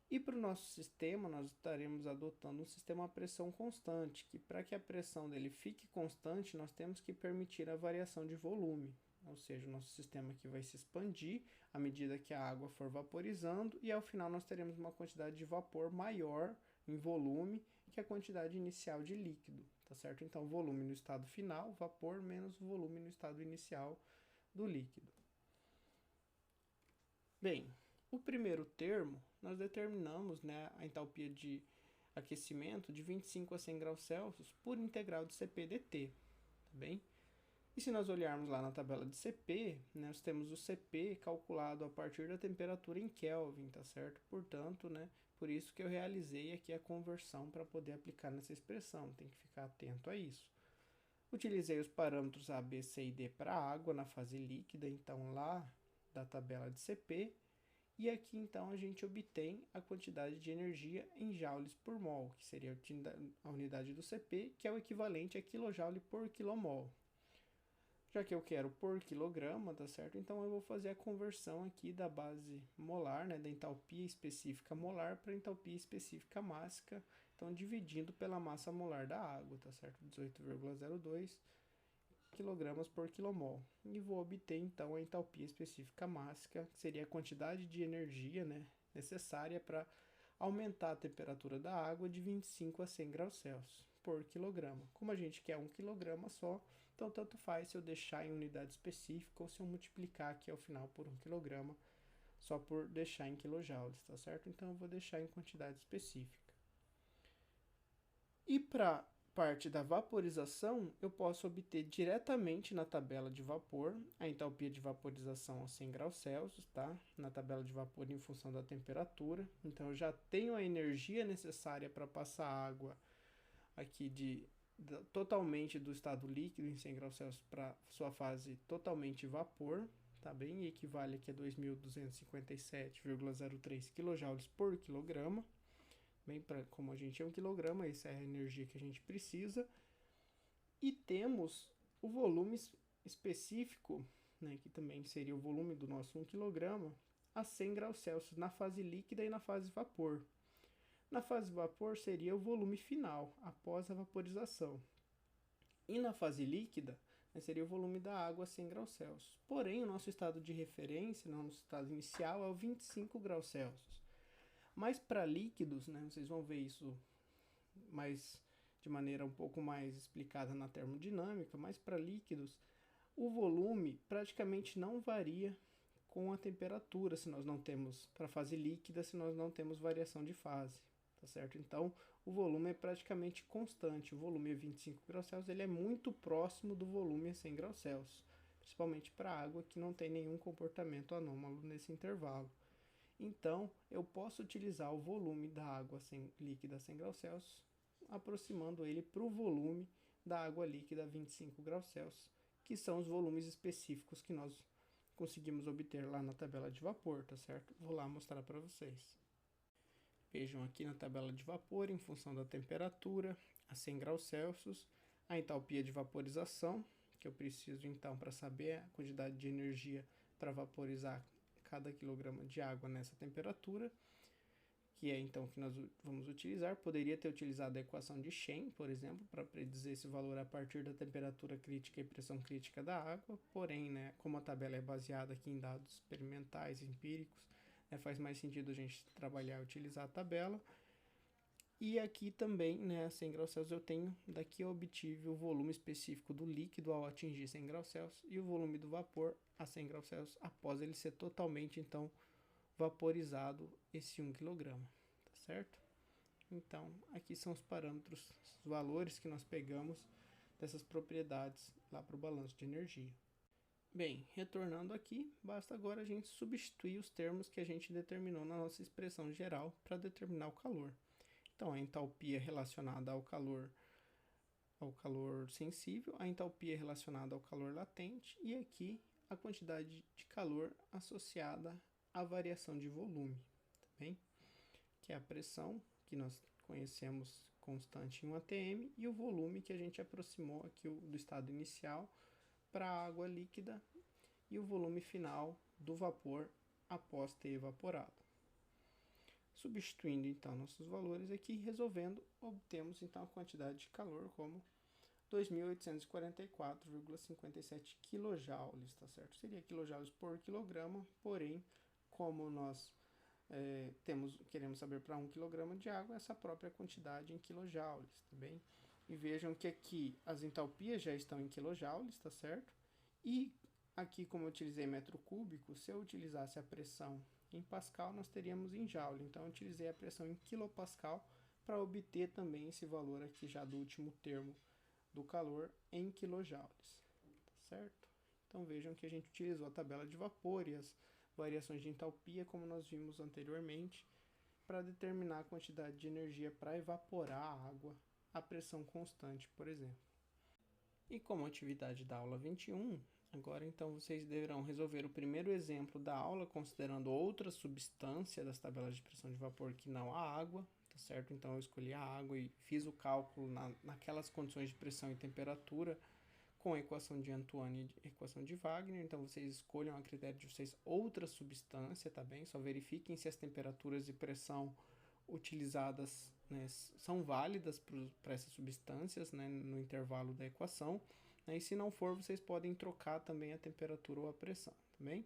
E para o nosso sistema, nós estaremos adotando um sistema a pressão constante, que para que a pressão dele fique constante, nós temos que permitir a variação de volume. Ou seja, o nosso sistema aqui vai se expandir à medida que a água for vaporizando e ao final nós teremos uma quantidade de vapor maior em volume que a quantidade inicial de líquido, tá certo? Então, volume no estado final, vapor menos volume no estado inicial do líquido. Bem, o primeiro termo, nós determinamos, né, a entalpia de aquecimento de 25 a 100 graus Celsius por integral de Cp dt, tá bem? E se nós olharmos lá na tabela de Cp, né, nós temos o Cp calculado a partir da temperatura em Kelvin, tá certo? Portanto, né, por isso que eu realizei aqui a conversão para poder aplicar nessa expressão, tem que ficar atento a isso. Utilizei os parâmetros A, B, C e D para a água na fase líquida, então lá da tabela de Cp, e aqui então a gente obtém a quantidade de energia em joules por mol, que seria a unidade do Cp, que é o equivalente a kJ por kmol. Já que eu quero por quilograma, tá certo? Então eu vou fazer a conversão aqui da base molar, né, da entalpia específica molar para entalpia específica mássica, então dividindo pela massa molar da água, tá certo? 18,02 kg por kmol. E vou obter então a entalpia específica mássica, que seria a quantidade de energia, né, necessária para aumentar a temperatura da água de 25 a 100 graus Celsius por quilograma. Como a gente quer 1 quilograma só, então tanto faz se eu deixar em unidade específica ou se eu multiplicar aqui ao final por 1 quilograma, só por deixar em quilojoules, tá certo? Então eu vou deixar em quantidade específica. E para parte da vaporização, eu posso obter diretamente na tabela de vapor a entalpia de vaporização a 100 graus Celsius, tá? Na tabela de vapor em função da temperatura. Então eu já tenho a energia necessária para passar a água aqui totalmente do estado líquido em 100 graus Celsius para sua fase totalmente vapor, tá bem? E equivale aqui a 2.257,03 kJ por quilograma. Bem, como a gente é 1 quilograma, essa é a energia que a gente precisa. E temos o volume específico, né, que também seria o volume do nosso 1 quilograma, a 100 graus Celsius na fase líquida e na fase vapor. Na fase vapor seria o volume final, após a vaporização. E na fase líquida, né, seria o volume da água a 100 graus Celsius. Porém, o nosso estado de referência, nosso estado inicial, é o 25 graus Celsius. Mas para líquidos, né, vocês vão ver isso de maneira um pouco mais explicada na termodinâmica, mas para líquidos, o volume praticamente não varia com a temperatura, se nós não temos, para fase líquida, se nós não temos variação de fase, tá certo? Então, o volume é praticamente constante, o volume a 25 graus Celsius, ele é muito próximo do volume a 100 graus Celsius, principalmente para água que não tem nenhum comportamento anômalo nesse intervalo. Então, eu posso utilizar o volume da água líquida a 100 graus Celsius, aproximando ele para o volume da água líquida a 25 graus Celsius, que são os volumes específicos que nós conseguimos obter lá na tabela de vapor, tá certo? Vou lá mostrar para vocês. Vejam aqui na tabela de vapor, em função da temperatura, a 100 graus Celsius, a entalpia de vaporização, que eu preciso então para saber a quantidade de energia para vaporizar cada quilograma de água nessa temperatura, que é então que nós vamos utilizar. Poderia ter utilizado a equação de Shen, por exemplo, para predizer esse valor a partir da temperatura crítica e pressão crítica da água, porém, né, como a tabela é baseada aqui em dados experimentais, empíricos, né, faz mais sentido a gente trabalhar e utilizar a tabela. E aqui também, né, a 100 graus Celsius, daqui eu obtive o volume específico do líquido ao atingir 100 graus Celsius e o volume do vapor a 100 graus Celsius após ele ser totalmente, então, vaporizado esse 1 kg, tá certo? Então, aqui são os parâmetros, os valores que nós pegamos dessas propriedades lá para o balanço de energia. Bem, retornando aqui, basta agora a gente substituir os termos que a gente determinou na nossa expressão geral para determinar o calor. Então, a entalpia relacionada ao calor sensível, a entalpia relacionada ao calor latente e aqui a quantidade de calor associada à variação de volume, tá bem? Que é a pressão, que nós conhecemos constante em 1 atm, e o volume que a gente aproximou aqui do estado inicial para a água líquida e o volume final do vapor após ter evaporado. Substituindo então nossos valores aqui, resolvendo, obtemos então a quantidade de calor como 2.844,57 kJ, tá certo? Seria quilojoules por quilograma, porém, como nós queremos saber para 1 kg de água essa própria quantidade em quilojoules, tá bem? E vejam que aqui as entalpias já estão em quilojoules, tá certo? E aqui, como eu utilizei metro cúbico, se eu utilizasse a pressão em pascal, nós teríamos em joule. Então, eu utilizei a pressão em quilopascal para obter também esse valor aqui já do último termo do calor em quilojoules, tá certo? Então, vejam que a gente utilizou a tabela de vapor e as variações de entalpia, como nós vimos anteriormente, para determinar a quantidade de energia para evaporar a água a pressão constante, por exemplo. E como atividade da aula 21, agora então vocês deverão resolver o primeiro exemplo da aula considerando outra substância das tabelas de pressão de vapor que não a água, tá certo? Então eu escolhi a água e fiz o cálculo naquelas condições de pressão e temperatura com a equação de Antoine e a equação de Wagner. Então vocês escolham a critério de vocês outra substância, tá bem? Só verifiquem se as temperaturas e pressão utilizadas, né, são válidas para essas substâncias, né, no intervalo da equação, né, e se não for, vocês podem trocar também a temperatura ou a pressão, tá bem?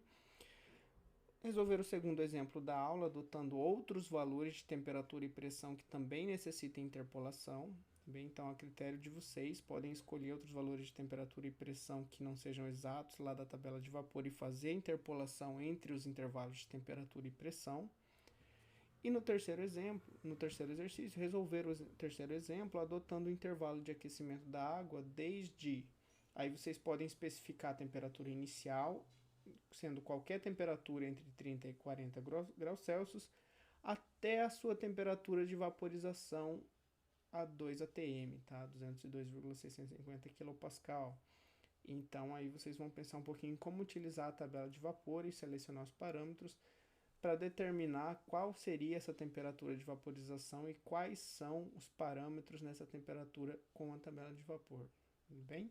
Resolver o segundo exemplo da aula adotando outros valores de temperatura e pressão que também necessitem interpolação. Bem, então, a critério de vocês, podem escolher outros valores de temperatura e pressão que não sejam exatos lá da tabela de vapor e fazer a interpolação entre os intervalos de temperatura e pressão. E no terceiro exemplo, no terceiro exercício, resolver o terceiro exemplo adotando o intervalo de aquecimento da água desde... Aí vocês podem especificar a temperatura inicial, sendo qualquer temperatura entre 30 e 40 graus Celsius, até a sua temperatura de vaporização a 2 atm, tá? 202,650 kPa. Então aí vocês vão pensar um pouquinho em como utilizar a tabela de vapor e selecionar os parâmetros para determinar qual seria essa temperatura de vaporização e quais são os parâmetros nessa temperatura com a tabela de vapor. Tudo bem?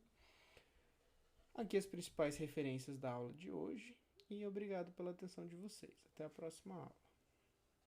Aqui as principais referências da aula de hoje e obrigado pela atenção de vocês. Até a próxima aula.